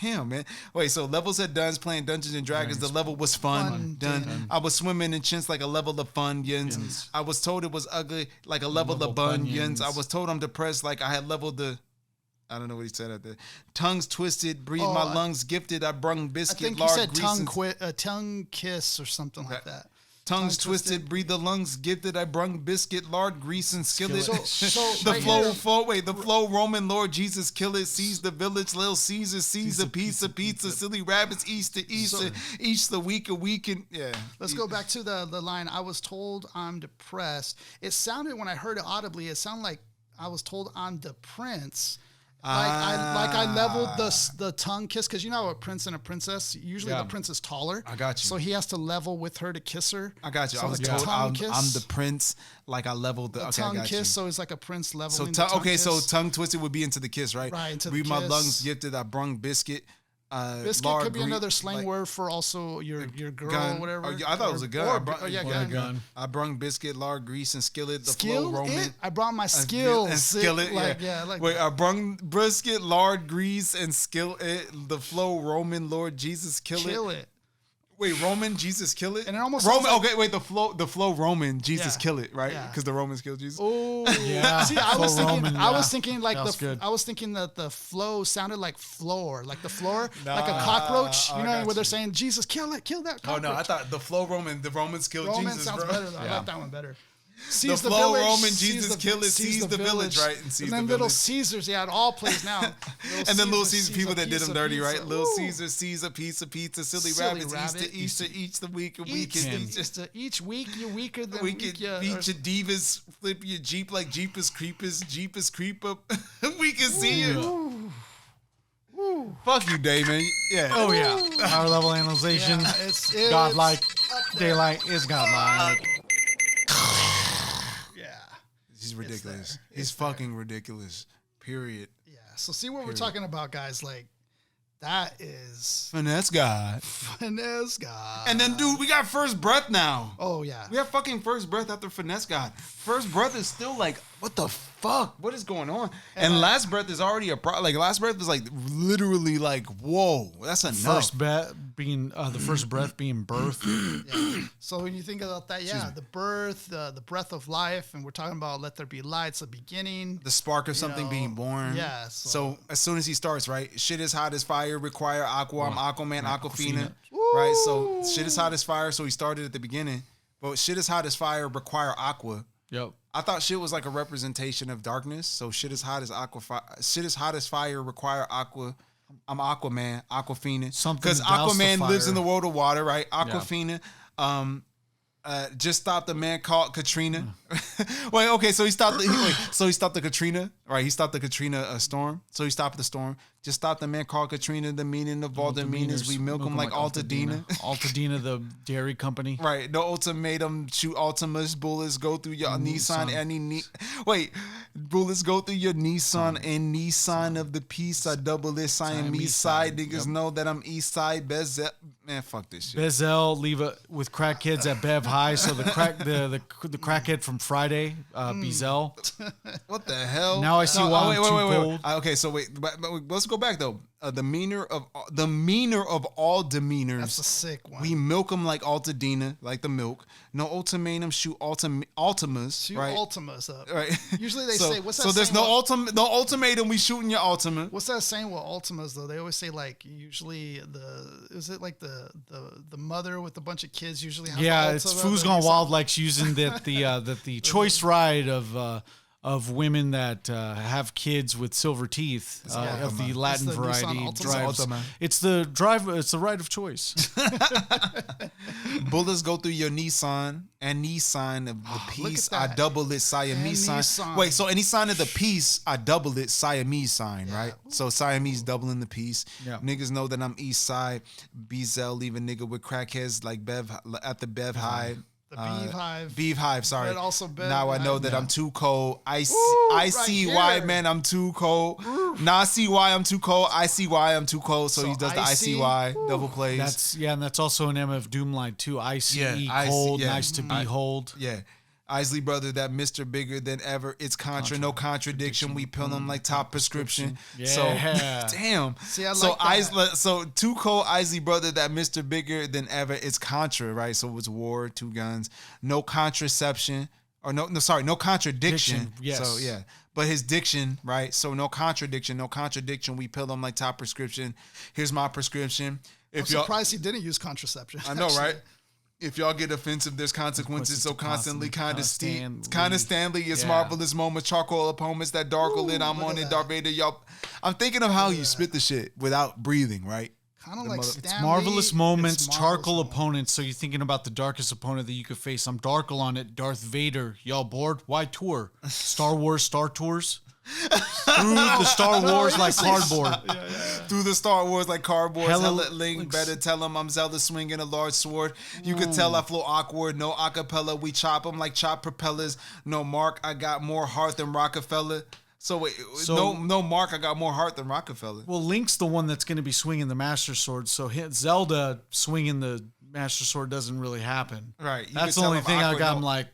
Damn, man. Wait, so levels at Duns playing Dungeons and Dragons. The level was fun. Done. I was swimming in chins like a level of fun. Yins. I was told it was ugly like a level of bunions. I was told I'm depressed like I had leveled the. I don't know what he said at the tongues twisted, breathe my lungs gifted. I brung biscuit. I think he said tongue kiss or something like that. Tongues twisted, breathe the lungs gifted. I brung biscuit, lard, grease, and skillet. So the right flow, Roman Lord Jesus, kill it. Seize the village, Little Caesar, seize a piece of pizza. Silly rabbits, Easter, each the week, and yeah. Let's go back to the line. I was told I'm depressed. It sounded, when I heard it audibly, it sounded like I was told I'm the prince. I leveled the tongue kiss, because you know a prince and a princess, usually the prince is taller. I got you. So he has to level with her to kiss her. I got you. So I was told I'm the prince, like I leveled the okay, tongue I got kiss. You. So it's like a prince leveling. So the tongue kiss. So tongue twisted would be into the kiss, right? Right, into the Breathe kiss. my lungs gifted. I brung biscuit. Biscuit could be another slang word for also your girl gun. or whatever. I thought it was a gun. Gun. I brung biscuit, lard, grease, and skillet. The Skill? flow Roman. I brought my skills. And skillet. Wait, I brung brisket, lard, grease, and skillet. The flow Roman Lord Jesus kill it. Wait, Roman Jesus kill it? And it almost Roman. Okay, wait. The flow Roman Jesus kill it, right? Yeah. Because the Romans killed Jesus. Oh, yeah. See, I was thinking like I was thinking that the flow sounded like floor, like the floor, like a cockroach. You know, where they're saying Jesus, kill that cockroach. Oh no, I thought the flow Roman, the Romans killed Jesus. Sounds bro. better though. I like that one better. The flow Roman Jesus kill it, seize the village, right? And then Little Caesars, it all plays now. And then Little Caesars, people that did them dirty, right? Little Caesar sees a piece of pizza, silly rabbits, Easter, each the week, each week you're weaker than beat your divas, flip your Jeep like Jeepers creep up. We can see you. Fuck you, Damon. Yeah. Oh yeah. Higher level analyzation. It's godlike. Daylyt is godlike. He's ridiculous. He's fucking ridiculous. Period. Yeah. So see what we're talking about, guys. Like, that is finesse God. Finesse God. And then, dude, we got first breath now. Oh yeah. We have fucking first breath after finesse God. First breath is still like, what the fuck? What is going on? And last breath is already last breath is like literally like, whoa, that's enough. First breath being the first breath being birth. Yeah. So when you think about that, the birth, the breath of life, and we're talking about let there be light, it's the beginning, the spark of something being born. Yeah. So as soon as he starts, right, shit is hot as fire, require aqua. I'm Aquaman, Aquafina. Right. So shit is hot as fire. So he started at the beginning, but shit is hot as fire, require aqua. Yep. I thought shit was like a representation of darkness. So shit is hot as shit is hot as fire, require aqua. I'm Aquaman, Aquafina. Because Aquaman lives in the world of water, right? Aquafina. Yeah. Just stopped a man called Katrina. Wait, okay, so he stopped the Katrina, right? He stopped the Katrina storm. So he stopped the storm. Just stopped the man called Katrina. The meaning of all the meanings. We milk them like Altadena. Altadena, the dairy company. Right. No ultimatum. Shoot Ultimus. Bullets go through your Nissan. Bullets go through your Nissan and Nissan of the peace. I double it. Siamese side. Niggas know that I'm East Side. Bezel. Man, fuck this shit. Bezel leave it with crackheads at Bev High. So the crackhead from Friday, Bezel. What the hell? Now Now I see why I'm too cold. Okay, so but let's go back though. The meaner of all demeanors. That's a sick one. We milk them like Altadena, like the milk. No ultimatum, shoot ultimas. Shoot right? ultimas up. Right. Usually they say, what's that? So there's saying no ultimatum. We shooting your ultima. What's that saying with ultimas though? They always say like usually is it like the mother with a bunch of kids usually has Yeah, the it's ultima Foos that Gone makes Wild likes using the choice ride of women that have kids with silver teeth of the Latin the variety Nissan drives. Ultima. It's the ride of choice. Bullets go through your Nissan and Nissan of the piece. I that. double it Siamese sign. Nissan. Wait, so any sign of the piece, I double it Siamese sign, right? So Siamese doubling the piece. Yeah. Niggas know that I'm East Side. Bezel leave a nigga with crackheads like Bev at the Bev Hive. The Beeve Hive. Beeve Hive, sorry. But also Bev now I know Hive. that I'm too cold. I right see here. why, man, I'm too cold. Now I see why I'm too cold. I see why I'm too cold. So he does the I see why double plays. And that's also an MF Doom line too. ICE cold, nice to behold. Yeah. Isley brother, that Mr. Bigger than ever. It's no contradiction. We pill them like top prescription. Yeah. So damn. See, I so like that. So too cold, Isley brother, that Mr. Bigger than ever. It's contra, right? So it's war, two guns, no contraception, or no contradiction. Yes. So yeah. But his diction, right? So no contradiction. We pill them like top prescription. Here's my prescription. I'm surprised he didn't use contraception. I know, actually. right? If y'all get offensive, there's consequences. So constantly, kind of Stanley. It's marvelous moments. Charcoal opponents. That darker lit. I'm on it. Darth Vader. Y'all. I'm thinking of how you spit the shit without breathing, right? Kind of like Stanley. It's marvelous moments. It's charcoal marvelous opponents. So you're thinking about the darkest opponent that you could face. I'm darkle on it. Darth Vader. Y'all bored? Why tour? Star Wars Star Tours. Through the Star Wars like cardboard. Through the Star Wars like cardboard. Hella Link, better tell him I'm Zelda swinging a large sword. You could tell I flow awkward. No acapella. We chop them like chop propellers. No Mark, I got more heart than Rockefeller. So wait, no Mark, I got more heart than Rockefeller. Well, Link's the one that's going to be swinging the Master Sword. So Zelda swinging the Master Sword doesn't really happen. Right. That's the only thing I got. I'm like,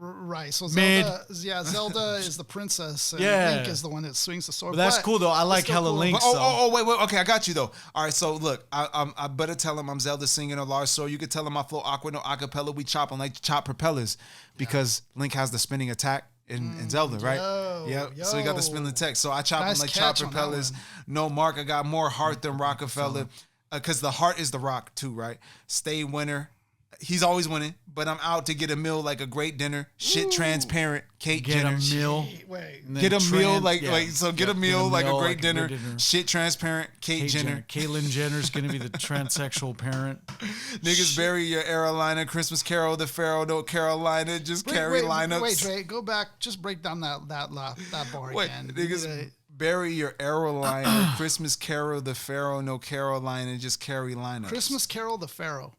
Right, so Mid. Zelda is the princess, and Yeah. Link is the one that swings the sword. but that's cool though. I like still hella cool. Link. Wait, okay, I got you though. All right, so look, I better tell him I'm Zelda singing a large sword. You could tell him I flow awkward, no acapella. We chop them like chop propellers because Link has the spinning attack in Zelda, right? Yep. So he got the spinning attack. So I chop Nice him like chop catch on that propellers. No Mark, I got more heart than Rockefeller. Because the heart is the rock too, right? Stay winner. He's always winning, but I'm out to get a meal like a great dinner. Shit transparent, Kate Get Jenner. a meal. Wait, Get a meal like yeah. get a meal like a great dinner. good dinner. Shit transparent, Kate Jenner. Caitlyn Jenner's gonna be the transsexual parent. Niggas bury your Carolina, Christmas Carol, the Pharaoh, no Carolina, just carry lineups. Wait, Dre, go back. Just break down that bar Wait, again. niggas bury your airliner, Christmas Carol, the Pharaoh, no Carolina, just carry lineups. Christmas Carol the Pharaoh.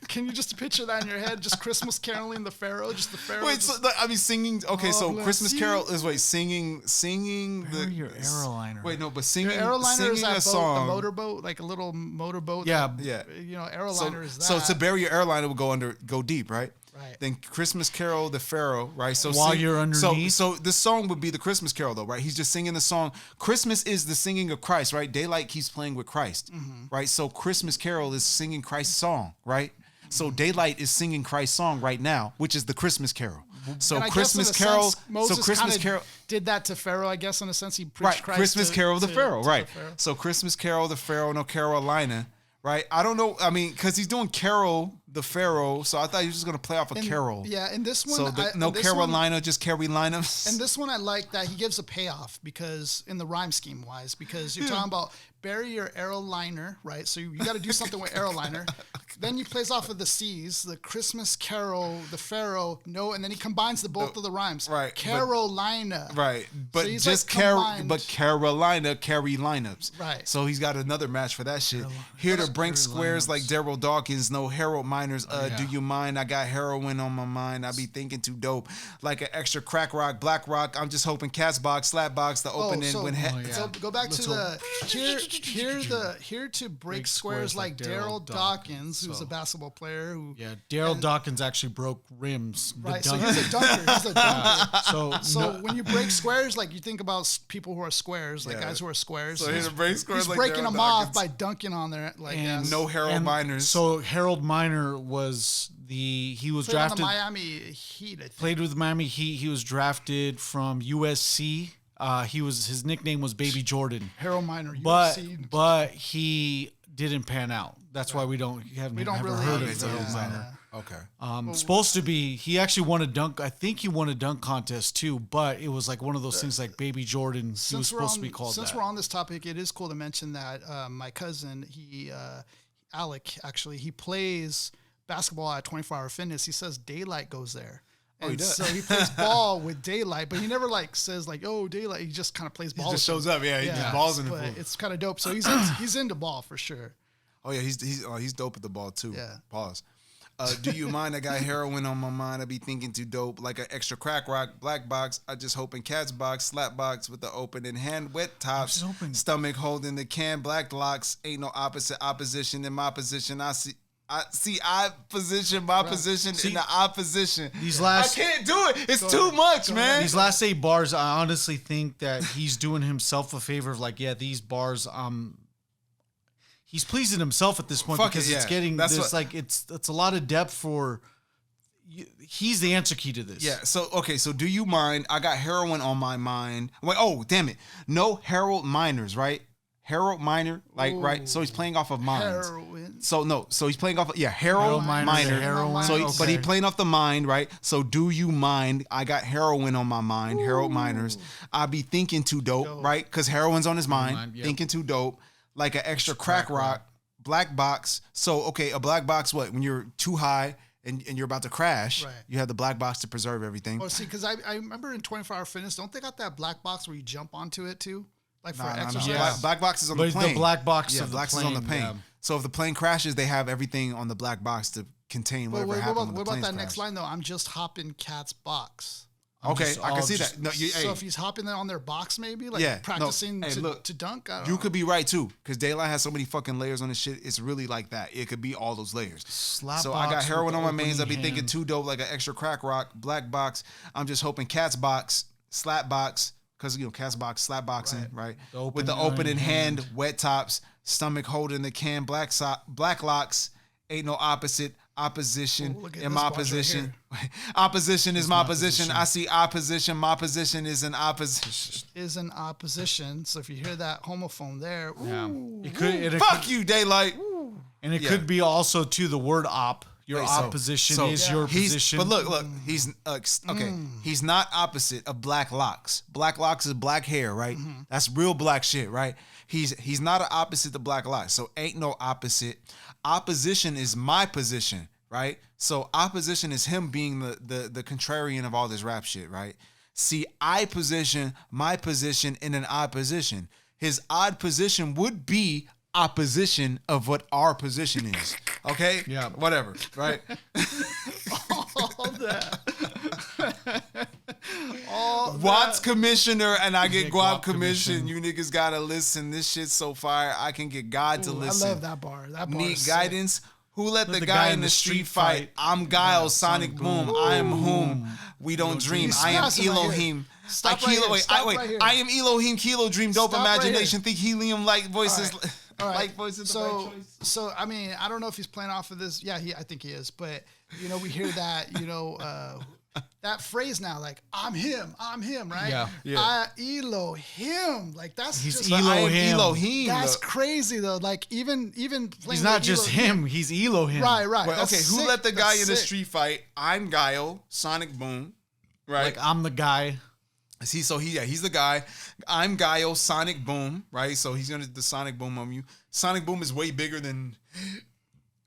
Can you just picture that in your head? Just Christmas caroling the Pharaoh, just the Pharaoh. Wait, so I mean singing. Okay, so bless Christmas you. Carol is singing Bury your airliner. Wait, no, but singing Your aeroliner singing is that a boat, song. the motorboat, like a little motorboat. Yeah, Yeah. You know, aeroliner is that. So to bury your airliner would go deep, right? Right. Then Christmas Carol, the Pharaoh, right? So While you're underneath? So this song would be the Christmas Carol, though, right? He's just singing the song. Christmas is the singing of Christ, right? Daylyt keeps playing with Christ, right? So Christmas Carol is singing Christ's song, right? So Daylyt is singing Christ's song right now, which is the Christmas Carol. So And I guess Christmas in a Carol, sense, Moses so Christmas kinda Carol. did that to Pharaoh, I guess, in a sense. He preached Right, Christ Christmas to- Carol, the to- Pharaoh, to right? the Pharaoh. So Christmas Carol, the Pharaoh, no Carolina, right? I don't know. I mean, because he's doing Carol, the Pharaoh. So I thought he was just gonna play off a Carol. Yeah, in this one, So no in this one- Carolina, just Carolina. And this one, I like that he gives a payoff because in the rhyme scheme wise, because you're talking about bury your aeroliner, right? So you got to do something with aeroliner. Then he plays off of the C's, the Christmas Carol, the Pharaoh, no, and then he combines both of the rhymes. Right, but- Carolina. Right, but he's just like combined. but Carolina carry lineups. Right. So he's got another match for that shit. Here to break squares like Daryl Dawkins, no Harold Miners. Do you mind? I got heroin on my mind. I be thinking too dope, like an extra crack rock, black rock. I'm just hoping cats box, slap box, the opening when. So go back to the here to break squares like Daryl Dawkins, who's a basketball player. Yeah, Daryl Dawkins actually broke rims. Right, so he's a dunker. He's a dunker. So when you break squares, like you think about people who are squares, like guys who are squares. So he's breaking like them Daryl off Dawkins. by dunking on there. Like No Harold Miners. So Harold Miner was he was drafted. On the Miami Heat. I think. Played with Miami Heat. He was drafted from USC. His nickname was Baby Jordan. Harold Miner. But he didn't pan out. That's why we haven't really heard of yeah. Harold Miner. Okay. Supposed to be. He actually won a dunk. I think he won a dunk contest too. But it was like one of those things like Baby Jordan. He was supposed to be called that. Since we're on this topic, it is cool to mention that my cousin, Alec, actually, he plays basketball at 24 Hour Fitness. He says Daylyt goes there. And he does. so he plays ball with Daylyt, but he never like says like, "Oh, Daylyt." He just kind of plays ball. He just shows up. Yeah, he just balls in the pool. It's kind of dope. So he's into ball for sure. Oh yeah, he's dope at the ball too. Yeah. Pause. Do you mind? I got heroin on my mind. I be thinking too dope, like an extra crack rock, black box. I just hoping cat's box, slap box with the open in hand, wet tops, stomach holding the can, black locks. Ain't no opposition in my position. I position my position in the opposition. I can't do it. It's too much, man. These last 8 bars, I honestly think that he's doing himself a favor of like, these bars, he's pleasing himself at this point because it's getting it's a lot of depth for. He's the answer key to this. Yeah. So do you mind? I got heroin on my mind. Wait. Oh, damn it. No Harold Miners, right? Harold Miner, right? So he's playing off of minds. Heroin. So he's playing off of, Harold Miner. Heroin. But he's playing off the mind, right? So do you mind? I got heroin on my mind, Harold Miners. I be thinking too dope, right? Because heroin's on his mind, thinking too dope. Like an extra crack rock, black box. So, okay, a black box, what? When you're too high and you're about to crash, you have the black box to preserve everything. Oh, see, because I remember in 24 Hour Fitness, don't they got that black box where you jump onto it too? Like for exercise? No. Black box is on the plane. The black box is on the plane. Yeah. So if the plane crashes, they have everything on the black box to contain whatever happened. What about that next line though? I'm just hopping cat's box. Okay, I can see that. No, so if he's hopping on their box, maybe practicing to dunk. I don't know. Could be right too, because Daylyt has so many fucking layers on this shit. It's really like that. It could be all those layers. So I got heroin on my mains. I be thinking too dope, like an extra crack rock, black box. I'm just hoping cat's box, slap box. Because, cat's box, slap boxing, right? With the open in hand, wet tops, stomach holding the can, black locks, ain't no opposition in my position. Opposition is my position. I see opposition. My position is an opposition. So if you hear that homophone there, fuck you, Daylyt. And it could be also to the word op. Your opposition is your position. But look, he's okay. He's not opposite of black locks. Black locks is black hair, right? Mm-hmm. That's real black shit, right? He's not an opposite to black locks. So ain't no opposite. Opposition is my position, right? So opposition is him being the contrarian of all this rap shit, right? See, I position my position in an odd position. His odd position would be opposition of what our position is. Okay? Yeah. Whatever, right? All that. Watts commissioner and I get guap commission. You niggas gotta listen. This shit's so fire. I can get God to listen. I love that bar. That bar. Need guidance. Who let the guy in the street fight? I'm Guile, Sonic Boom. I am whom we don't dream. I am Elohim. I am Elohim, Kilo Dream, Dope Imagination, Think Helium, Light Voices. All right. So I mean, I don't know if he's playing off of this. Yeah, I think he is. But we hear that, that phrase now, like I'm him, right? Yeah. Elohim, like that's he's just Elohim. That's crazy though. Like even playing. He's not just him. He's Elohim. Right. Well, okay, who let the guy in the street fight? I'm Guile, Sonic Boom, right? Like I'm the guy. He's the guy. I'm Guile, Sonic Boom, right? So he's gonna the Sonic Boom on you. Sonic Boom is way bigger than.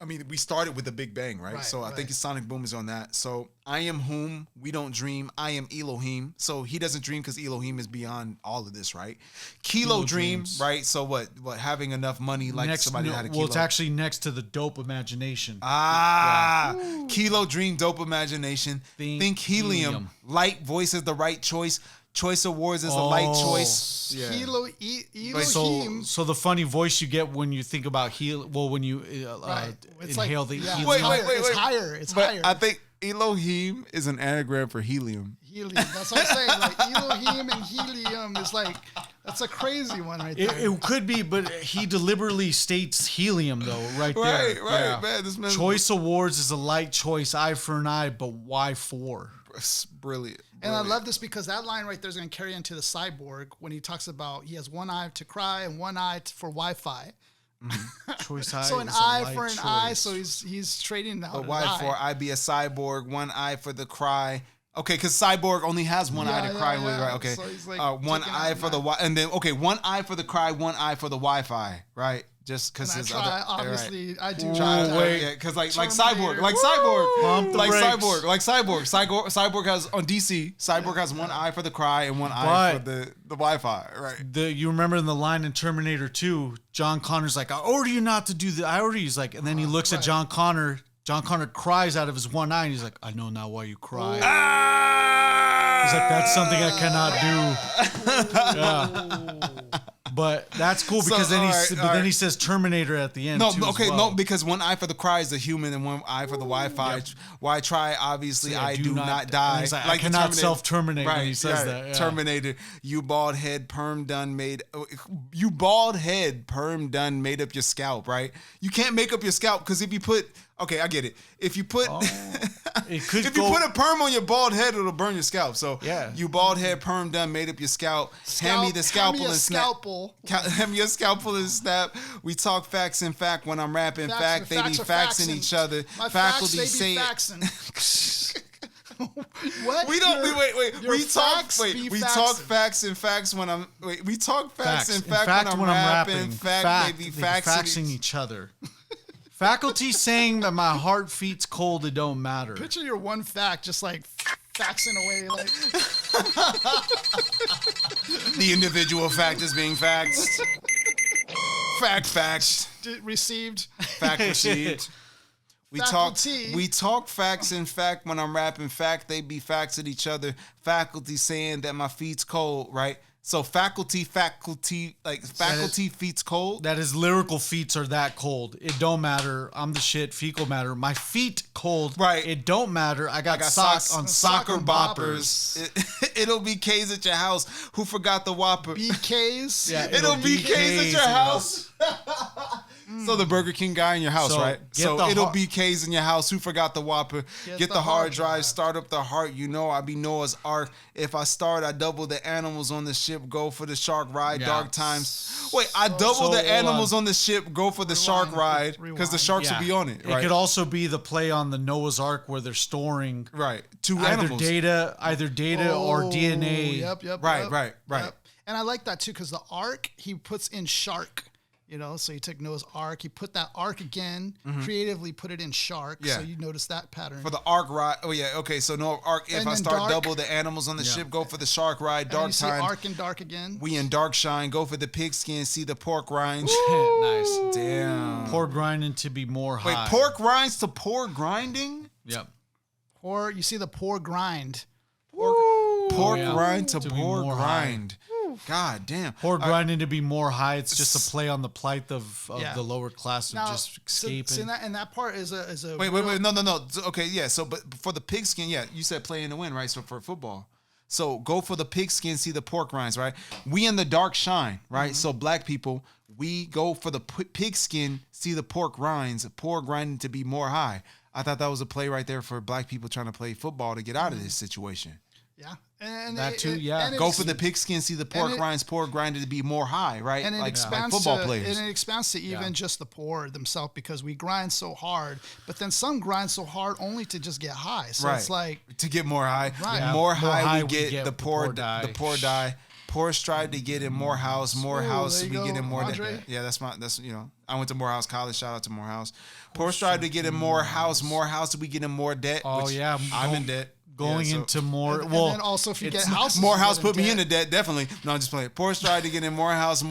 I mean, we started with the Big Bang, right? So I think his Sonic Boom is on that. So I am whom we don't dream. I am Elohim. So he doesn't dream because Elohim is beyond all of this, right? Kilo dream, right? So what? Having enough money, like somebody had a kilo. Well, it's actually next to the dope imagination. Kilo dream, dope imagination. Think helium. Light voice is the right choice. Choice Awards is a light choice. Yeah. Elohim. So the funny voice you get when you think about when you inhale the helium. Wait. It's higher. It's higher. I think Elohim is an anagram for helium. Helium. That's what I'm saying. Like Elohim and helium is like, that's a crazy one right there. It could be, but he deliberately states helium though, right there. Right, man. This man Choice Awards is a light choice, eye for an eye, but why for? Brilliant. And I love this because that line right there is going to carry into the cyborg when he talks about he has one eye to cry and one eye for Wi-Fi. Choice eye. So an eye for an eye. So he's trading out. But why for I be a cyborg? One eye for the cry. Okay, because cyborg only has one eye to cry with, right? Okay, so he's like one eye for the and then one eye for the cry, one eye for the Wi-Fi, right? Just because his other obviously I do. Because like cyborg, cyborg has on DC. Cyborg has one eye for the cry and one eye for the Wi-Fi, right? You remember in the line in Terminator 2, John Connor's like, "I order you not to do that." He's like, and then he looks at John Connor. John Connor cries out of his one eye, and he's like, "I know now why you cry." He's like, "That's something I cannot do." But that's cool because then he says Terminator at the end. No, because one eye for the cry is the human and one eye for the Wi-Fi. Yep. Why try? Obviously, I do not die. Like, I cannot self-terminate when he says that. Yeah. Terminator, you bald head, perm done made. You bald head, perm done made up your scalp, right? You can't make up your scalp because if you put. Okay, I get it. If you put you put a perm on your bald head, it'll burn your scalp. So you bald head, perm done, made up your scalp. Hand me the scalpel and snap. Hand me a scalpel and snap. We talk facts and fact when I'm rapping. Fact, they be faxing each other. Faculty say What? We don't. Wait. We talk facts and facts when I'm. We talk facts and fact when I'm rapping. Fact, they be faxing each other. Faculty saying that my heart feet's cold, it don't matter. Picture your one fact just like faxing away. Like the individual fact is being faxed. Fact. Received. Fact received. We talk facts and fact when I'm rapping. Fact, they be faxing each other. Faculty saying that my feet's cold, right? So faculty feet's cold. That is lyrical feets are that cold. It don't matter. I'm the shit. Fecal matter. My feet cold. Right. It don't matter. I got socks on soccer boppers. It'll be K's at your house. Who forgot the Whopper? BKs. Yeah. It'll be K's at your house. So the Burger King guy in your house, right? So it'll be K's in your house. Who forgot the Whopper? Get the hard drive. Start up the heart. You know I be Noah's Ark. If I start, I double the animals on the ship. Go for the shark ride. Yeah. Dark times. Wait, I double the animals on the ship. Go for the shark ride because the sharks will be on it. Right? It could also be the play on the Noah's Ark where they're storing two animals. Either data or DNA. Yep. Right. Yep. And I like that too because the Ark he puts in shark. You know, so he took Noah's Ark. He put that Ark again, creatively put it in shark. Yeah. So you notice that pattern. For the Ark ride. Oh, yeah. Okay. So Noah's Ark, if I start double the animals on the ship, go for the shark ride. Dark and you time. See Ark and dark again. We in dark shine. Go for the pigskin. See the pork rinds. Nice. Damn. Pork grinding to be more high. Wait, pork rinds to pork grinding? Yep. You see the poor grind. Pork rind to pork grind. God damn. Or grinding to be more high. It's just a play on the plight of the lower class of just escaping. And that part is a wait. No. Okay, yeah. So, but for the pigskin, you said play in the wind, right? So for football. So go for the pigskin, see the pork rinds, right? We in the dark shine, right? So black people, we go for the pigskin, see the pork rinds, pork grinding to be more high. I thought that was a play right there for black people trying to play football to get out of this situation. Yeah. Go for the pigskin, see the pork rinds, pork grinded to be more high, right? And it expands football players. And it expands to even just the poor themselves because we grind so hard, but then some grind so hard only to just get high. So it's like to get more high. Right. Yeah. More high we get the poor die. Poor strive to get in Morehouse. Morehouse we get in more. Yeah, that's I went to Morehouse College. Shout out to Morehouse. Poor strive to get in Morehouse. Morehouse we get in more debt. Oh yeah, I'm in debt. going so- into more. And well, then also if you it's get houses, More you house get put me debt. into debt, definitely. No, I'm just playing. Poor strive to get in more house,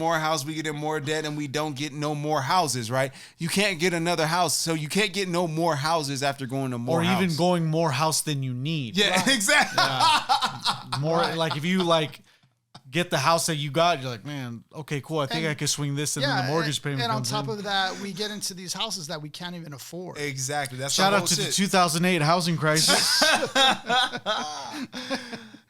we get in more debt, and we don't get no more houses, right? You can't get another house, so you can't get no more houses after going to more or house. even going more house than you need. Yeah, exactly. More like if you like get the house that you got, you're like, man, okay, cool. I think I could swing this, and then the mortgage payment and on comes top in. of that, we get into these houses that we can't even afford. Exactly. That's Shout the out whole to shit. the 2008 housing crisis.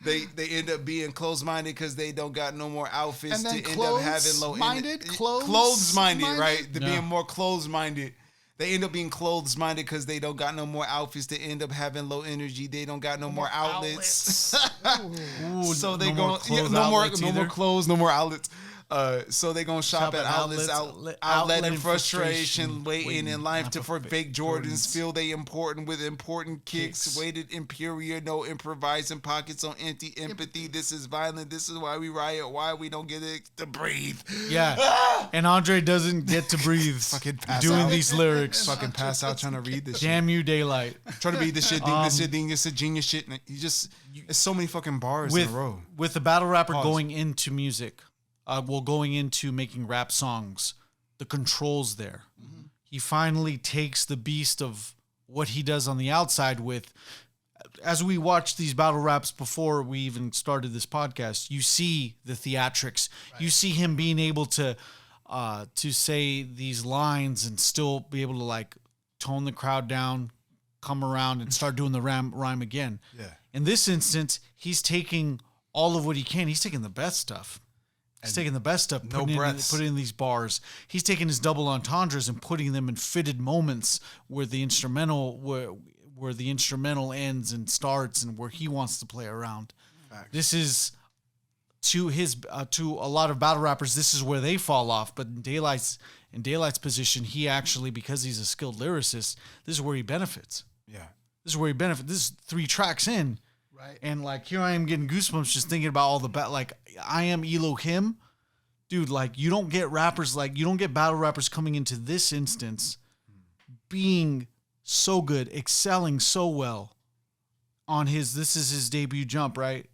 They end up being closed-minded because they don't got no more outfits And then to end up having low clothes-minded? clothes-minded, Clothes-minded? right? To Yeah. being more clothes-minded. They end up being clothes-minded because they don't got no more outfits to end up having low energy. They don't got no more outlets. Ooh, So they no go more clothes no more outlets no more either. clothes, no more outlets. So they gonna shop Shop at at outlets, outlets, outlet in in frustration, frustration, waiting in life not to for for fake fake Jordans, Jordans. feel they important with important kicks, weighted inferior, no improvising pockets on empty empathy. This is violent. This is why we riot. Why we don't get it to breathe. Yeah. And Andre doesn't get to breathe Fucking pass doing out. these lyrics. Fucking pass out trying to read this. Shit. Damn you, Daylyt. Trying to read this shit. This shit. It's a genius shit. And you just it's so many fucking bars in a row. With the battle rapper Pause. going into music, going into making rap songs, the controls there. Mm-hmm. He finally takes the beast of what he does on the outside with. As we watched these battle raps before we even started this podcast, you see the theatrics. Right. You see him being able to say these lines and still be able to like tone the crowd down, come around and start doing the rhyme again. Yeah. In this instance, he's taking all of what he can. He's taking the best stuff. He's taking the best stuff, putting in these bars. He's taking his double entendres and putting them in fitted moments where the instrumental where the instrumental ends and starts and where he wants to play around. Facts. This is to a lot of battle rappers, this is where they fall off. But in Daylyt's position, he actually, because he's a skilled lyricist, this is where he benefits. Yeah. This is where he benefits. This is 3 tracks in. Right. And like here I am getting goosebumps just thinking about all the like I am Elohim. Dude, like you don't get battle rappers coming into this instance being so good, excelling so well on this is his debut jump, right?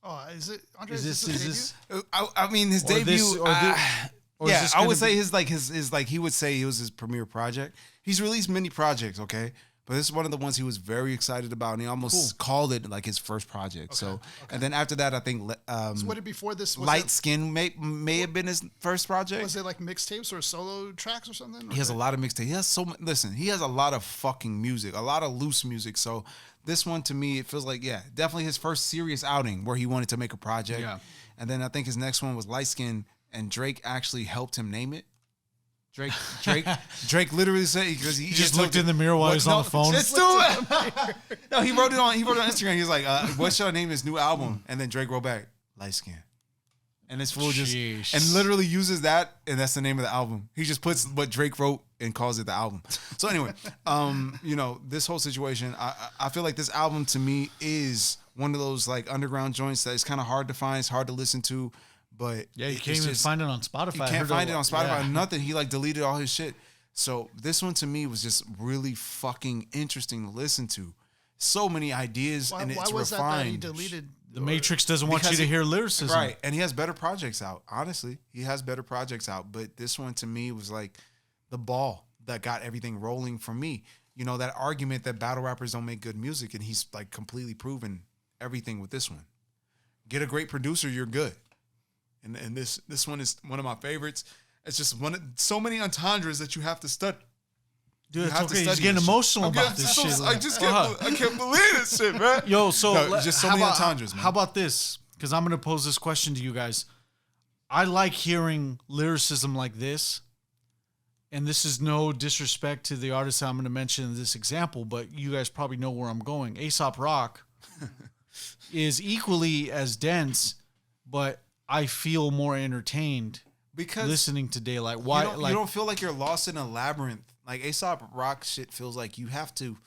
Oh, is it? Andre, Is this I mean his or debut. this- or thi- or is yeah, this I gonna would say be- his like he would say it was his premiere project. He's released many projects, okay, but this is one of the ones he was very excited about, and he almost called it like his first project. So, and then after that, I think So what did before this? Was Light Skin may have been his first project. Was it like mixtapes or solo tracks or something? He has a lot of mixtape. He has listen, he has a lot of fucking music, a lot of loose music. So this one to me, it feels like, yeah, definitely his first serious outing where he wanted to make a project. Yeah. And then I think his next one was Light Skin, and Drake actually helped him name it. Drake literally said, because he just looked in the mirror while he was on the phone. Just do it. No, he wrote it on Instagram. He was like, what should I name his new album? And then Drake wrote back, Light Skin. And this fool just and literally uses that, and that's the name of the album. He just puts what Drake wrote and calls it the album. So anyway, this whole situation, I feel like this album to me is one of those like underground joints that is kind of hard to find. It's hard to listen to, but Yeah, you can't even find it on Spotify. you can't find it on Spotify. Nothing. He like deleted all his shit. So this one to me was just really fucking interesting to listen to. So many ideas, and it's why was refined. that he deleted? The Matrix doesn't want you Because to hear lyricism. Right, and he has better projects out. Honestly, he has better projects out. But this one to me was like the ball that got everything rolling for me. You know, that argument that battle rappers don't make good music, and he's like completely proven everything with this one. Get a great producer, you're good. And this one is one of my favorites. It's just so many entendres that you have to study. Dude, it's have to okay. He's study getting this shit. emotional about this shit. I can't believe this shit, man. Yo, so No, just so many entendres, man. How about this? Because I'm going to pose this question to you guys. I like hearing lyricism like this, and this is no disrespect to the artist I'm going to mention in this example, but you guys probably know where I'm going. Aesop Rock is equally as dense, but I feel more entertained Because listening to Daylyt. Why? you don't feel like you're lost in a labyrinth. Like Aesop Rock shit feels like you have to.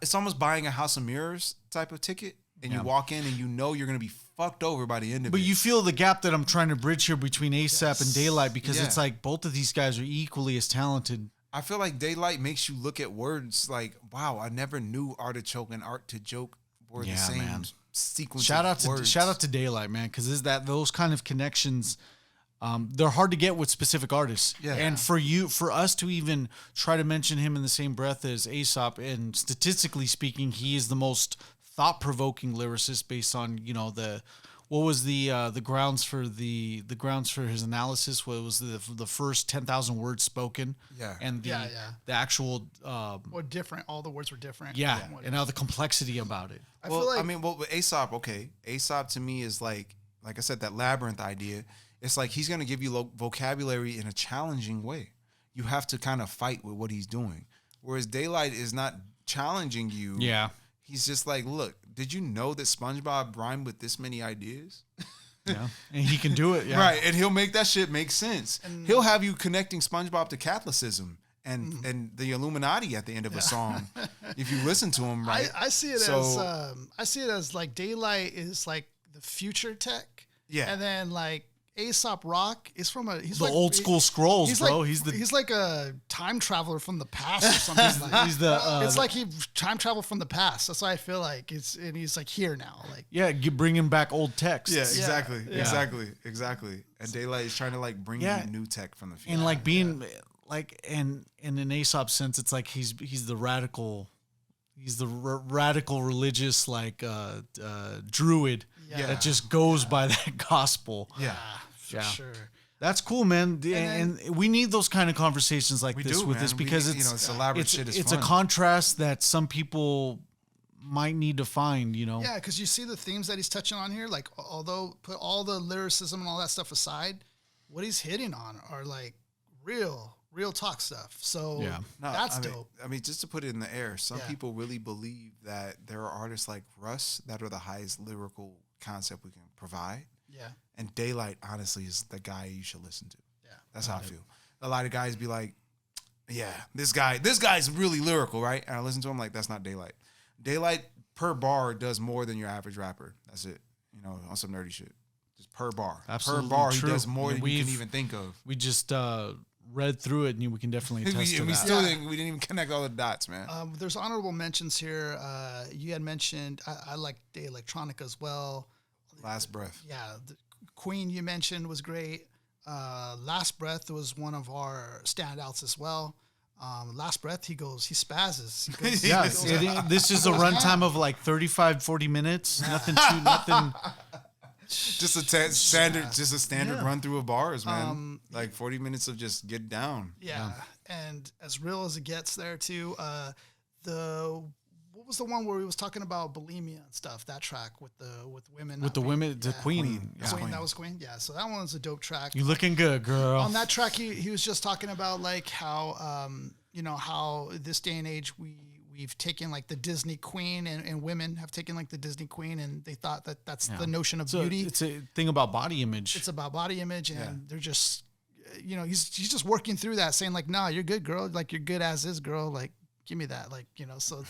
It's almost buying a House of Mirrors type of ticket, and you walk in and you know you're gonna be fucked over by the end of it. But you feel the gap that I'm trying to bridge here between ASAP and Daylyt, because Yeah. it's like both of these guys are equally as talented. I feel like Daylyt makes you look at words like, wow, I never knew artichoke and art to joke were the Yeah, same man. sequence. Shout of out to words. Daylyt, man, because is that those kind of connections. They're hard to get with specific artists. Yeah. And for us to even try to mention him in the same breath as Aesop, and statistically speaking, he is the most thought-provoking lyricist based on, what was the grounds for the grounds for his analysis? What was the first 10,000 words spoken? Yeah. And the actual Or different. All the words were different. and now the complexity about it. I feel like with Aesop, okay. Aesop to me is like I said, that labyrinth idea. It's like he's going to give you vocabulary in a challenging way. You have to kind of fight with what he's doing. Whereas Daylyt is not challenging you. Yeah. He's just like, look, did you know that SpongeBob rhymed with this many ideas? Yeah. And he can do it. Yeah. Right. And he'll make that shit make sense. He'll have you connecting SpongeBob to Catholicism and the Illuminati at the end of a song if you listen to him right. I see it as like Daylyt is like the future tech. Yeah. And then like Aesop Rock is from The old school scrolls, bro. He's like a time traveler from the past or something. It's like he time traveled from the past. That's what I feel like. And he's like here now. Like bringing back old texts. Yeah, exactly, exactly. And Daylyt is trying to like bring you new tech from the future. And like being like, and in an Aesop sense, it's like he's the radical. He's the radical religious druid that just goes by that gospel. Yeah. For sure. That's cool, man. And we need those kind of conversations like this with this because it's elaborate shit. It's a contrast that some people might need to find, Yeah, because you see the themes that he's touching on here. Like, although put all the lyricism and all that stuff aside, what he's hitting on are like real talk stuff. So that's dope. I mean, just to put it in the air, some people really believe that there are artists like Russ that are the highest lyrical concept we can provide. Yeah. And Daylyt, honestly, is the guy you should listen to. Yeah. That's how I feel. A lot of guys be like, yeah, this guy's really lyrical, right? And I listen to him like, that's not Daylyt. Daylyt per bar does more than your average rapper. That's it. On some nerdy shit. Just per bar. Absolutely per bar, true. he does more than you can even think of. We just read through it, and we can definitely attest to we that. Still we didn't even connect all the dots, man. There's honorable mentions here. You had mentioned, I like Day Electronica as well. Last Breath. Yeah. The Queen you mentioned was great. Last Breath was one of our standouts as well. Last Breath, he spazzes. This is a runtime of like 35, 40 minutes. Nothing. Just a standard run through of bars, man. Like 40 minutes of just get down. Yeah. And as real as it gets there too. What was the one where he was talking about bulimia and stuff? That track with women. With the women, the Queen. Queen. That was Queen. Yeah. So that one was a dope track. You looking good, girl. On that track, he was just talking about like how how this day and age we've taken like the Disney Queen and women have taken like the Disney Queen and they thought that that's the notion of beauty. It's a thing about body image. It's about body image and they're just, he's just working through that saying like, nah, you're good, girl. Like you're good as is, girl. Like, give me that. Like, so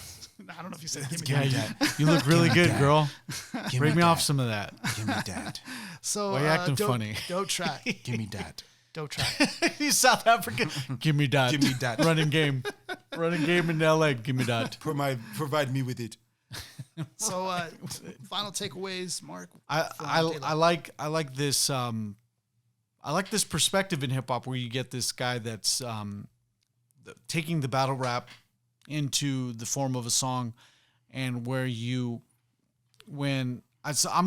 I don't know if you said give me that. You look really good, girl. Break me off some of that. Give me that. So why are you acting funny? Dope track. Give me that. Dope track. He's South African. Give me that. Give me that. Running game in LA. Give me that. Provide me with it. So final takeaways, Mark. I like this I like this perspective in hip hop where you get this guy that's taking the battle rap into the form of a song, and I'm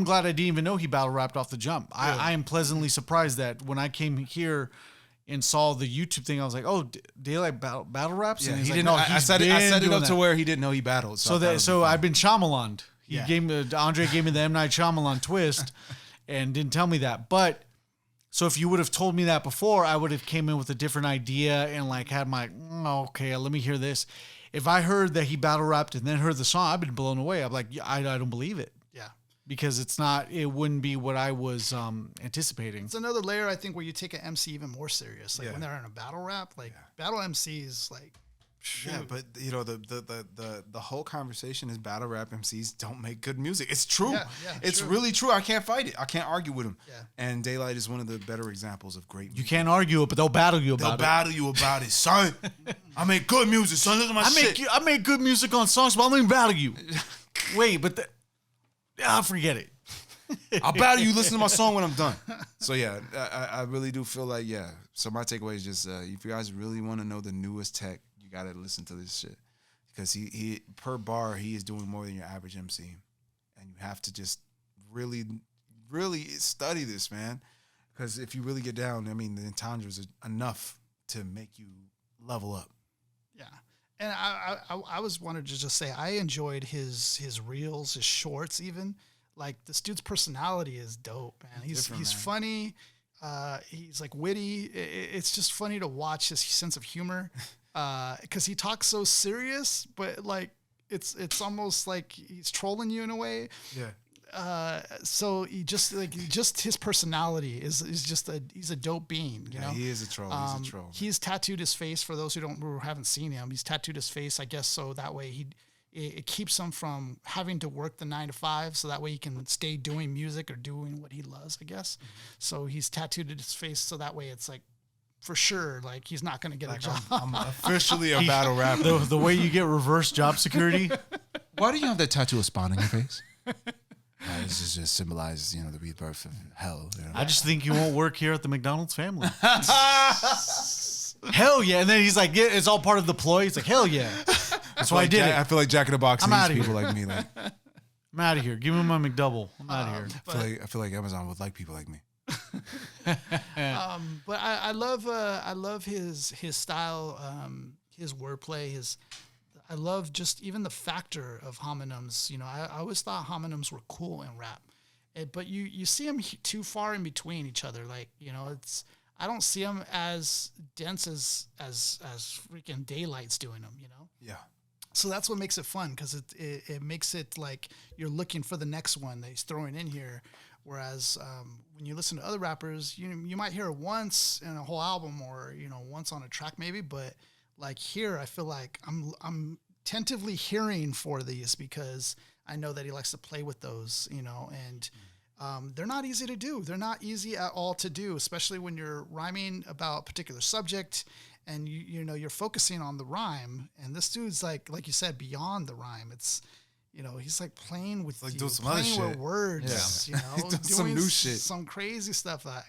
glad I didn't even know he battle rapped off the jump. Yeah. I am pleasantly surprised that when I came here and saw the YouTube thing, I was like, "Oh, Daylyt battle raps." Yeah, and he like, didn't. No, I set it up that. to where he didn't know he battled. So I've been Shyamalan. Andre gave me the M. Night Shyamalan twist, and didn't tell me that. But so if you would have told me that before, I would have came in with a different idea and like had my okay, let me hear this. If I heard that he battle rapped and then heard the song, I've been blown away. I'm like, I don't believe it. Yeah. Because it wouldn't be what I was anticipating. It's another layer, I think, where you take an MC even more serious. Like when they're in a battle rap, like battle MCs, like, shoot. Yeah, but the whole conversation is battle rap MCs don't make good music. It's true. Yeah, it's true. really true. I can't fight it. I can't argue with him. Yeah. And Daylyt is one of the better examples of great music. You can't argue it, but they'll battle you about it. They'll battle you about it, son. I make good music, son. Look at my shit. I make good music on songs, but I don't even battle you. Wait, but forget it. I'll battle you. Listen to my song when I'm done. So yeah, I really do feel like So my takeaway is just if you guys really want to know the newest tech, you gotta listen to this shit because he per bar he is doing more than your average MC, and you have to just really study this, man. Because if you really get down, I mean, the entendres are enough to make you level up. Yeah. And I was wanted to just say I enjoyed his reels, his shorts even. Like this dude's personality is dope, man. He's funny. He's like witty. It's just funny to watch his sense of humor. Cause he talks so serious, but like it's almost like he's trolling you in a way. Yeah. So just his personality is just he's a dope being, you know? He is a troll. He's a troll. He's tattooed his face for those who haven't seen him. He's tattooed his face, I guess, so that way it keeps him from having to work the 9 to 5, so that way he can stay doing music or doing what he loves, I guess. Mm-hmm. So he's tattooed his face, so that way it's like for sure, like he's not going to get a job. I'm officially a battle rapper. The way you get reverse job security. Why do you have that tattoo of spawn on your face? This just symbolizes, the rebirth of hell. I just think you won't work here at the McDonald's family. Hell yeah. And then he's like, yeah, it's all part of the ploy. He's like, hell yeah. That's why I did it. I feel like Jack in the Box I'm needs people like me. Like, I'm out of here. Give me my McDouble. I'm out of here. I feel like Amazon would like people like me. But I love his style, his wordplay, I love just even the factor of homonyms. I always thought homonyms were cool in rap, but you see them too far in between each other. Like, I don't see them as dense as freaking Daylyt's doing them, Yeah. So that's what makes it fun, because it makes it like you're looking for the next one that he's throwing in here. Whereas when you listen to other rappers, you might hear it once in a whole album or once on a track maybe, but like here I feel like I'm tentatively hearing for these because I know that he likes to play with those, and they're not easy to do. They're not easy at all to do, especially when you're rhyming about a particular subject and you're focusing on the rhyme. And this dude's like you said, beyond the rhyme. It's, he's like playing with like you, doing some playing other with shit. words, Yeah. doing some new shit, some crazy stuff that,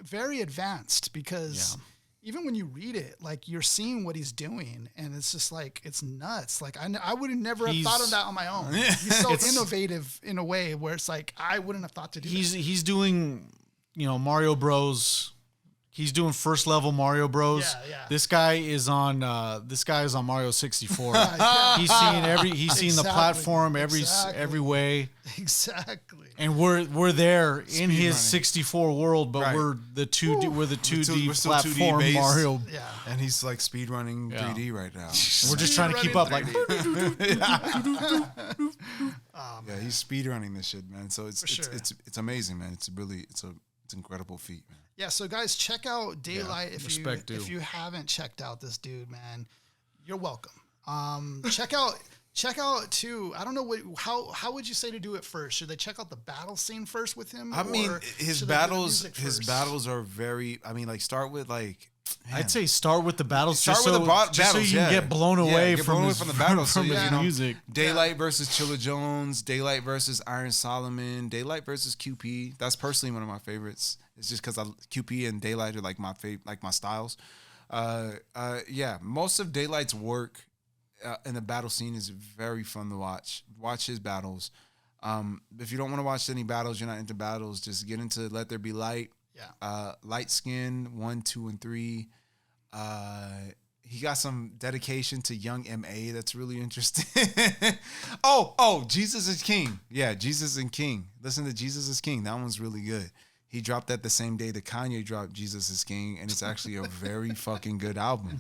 very advanced because even when you read it, like you're seeing what he's doing, and it's just like it's nuts. Like I would have never have thought of that on my own. He's so innovative in a way where it's like I wouldn't have thought to do. He's doing, Mario Bros. He's doing first level Mario Bros. Yeah. This guy is on Mario 64. He's seeing the platform every way. Exactly. And we're there in his running. 64 world, but we're the 2D we're the 2D platform 2D Mario. Yeah. And he's like speed running 3D right now. We're just trying to keep up. Like, yeah, he's speed running this shit, man. So it's amazing, man. It's an incredible feat, man. Yeah, so guys, check out Daylyt if you haven't checked out this dude, man. You're welcome. Check out too. I don't know how would you say to do it first? Should they check out the battle scene first with him? I mean, his battles are very. I mean, like start with like. Man. I'd say start with the battles. Start with the battles, so you can get blown away from the battles. From his music. Daylyt versus Chilla Jones. Daylyt versus Iron Solomon. Daylyt versus QP. That's personally one of my favorites. It's just because QP and Daylyt are like my favorite, like my styles. Most of Daylight's work in the battle scene is very fun to watch. Watch his battles. If you don't want to watch any battles, you're not into battles, just get into Let There Be Light. Yeah. Light Skin 1, 2, and 3. He got some dedication to Young M.A. that's really interesting. oh, Jesus is King. Yeah, Jesus and King. Listen to Jesus is King. That one's really good. He dropped that the same day that Kanye dropped Jesus is King, and it's actually a very fucking good album.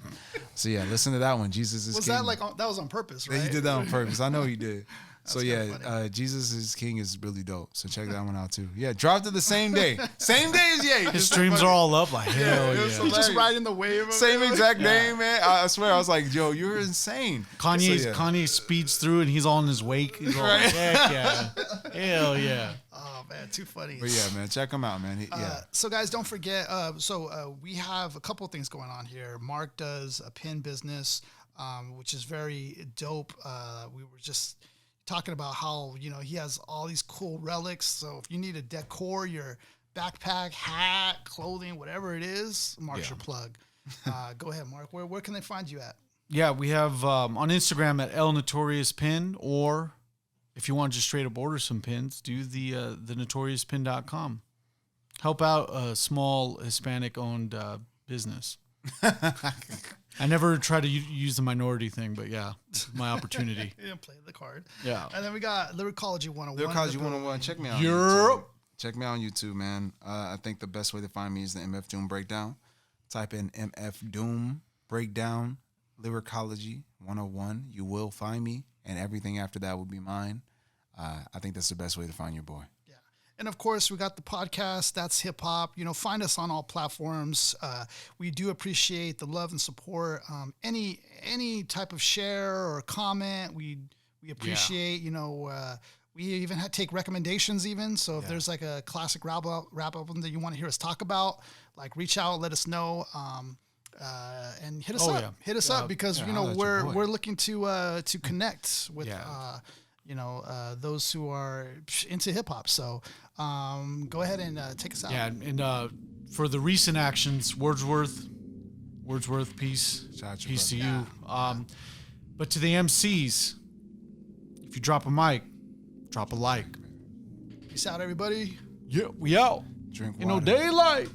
So yeah, listen to that one. Jesus is King. Was that like that was on purpose, right? Yeah, he did that on purpose. I know he did. So yeah, Jesus is King is really dope. So check that one out too. Yeah, dropped it the same day. Same day as Ye. His streams are all up like hell yeah. He's just riding the wave of same it. exact name, man. I swear, I was like, Joe, you're insane. Kanye speeds through and he's all in his wake. He's all like, heck yeah. Hell yeah. Oh man, too funny. But yeah, man, check him out, man. So guys, don't forget. We have a couple things going on here. Mark does a pin business, which is very dope. We were just talking about how, you know, he has all these cool relics. So if you need to decor your backpack, hat, clothing, whatever it is, Mark's your plug. Go ahead, Mark. Where can they find you at? Yeah, we have on Instagram at LNotoriousPin, or if you want to just straight up order some pins, do the notoriouspin.com. Help out a small Hispanic-owned business. I never try to use the minority thing, but yeah, my opportunity. Yeah, play the card. Yeah. And then we got Lyricology 101. Lyricology 101. Check me out on YouTube. Check me out on YouTube, man. I think the best way to find me is the MF Doom Breakdown. Type in MF Doom Breakdown Lyricology 101. You will find me, and everything after that will be mine. I think that's the best way to find your boy. Yeah. And of course, we got the podcast, That's Hip Hop. You know, find us on all platforms. We do appreciate the love and support. Any type of share or comment, we appreciate. You know, we even take recommendations even. So if there's like a classic rap album that you want to hear us talk about, like reach out, let us know. And hit us up. Yeah. Hit us up because you know we're looking to connect with you know those who are into hip hop. So go ahead and take us out. Yeah, and for the recent actions, Wordsworth, peace to you. But to the MCs, if you drop a mic, drop a like. Peace out, everybody. Yeah, we out. Drink water. You know, Daylyt.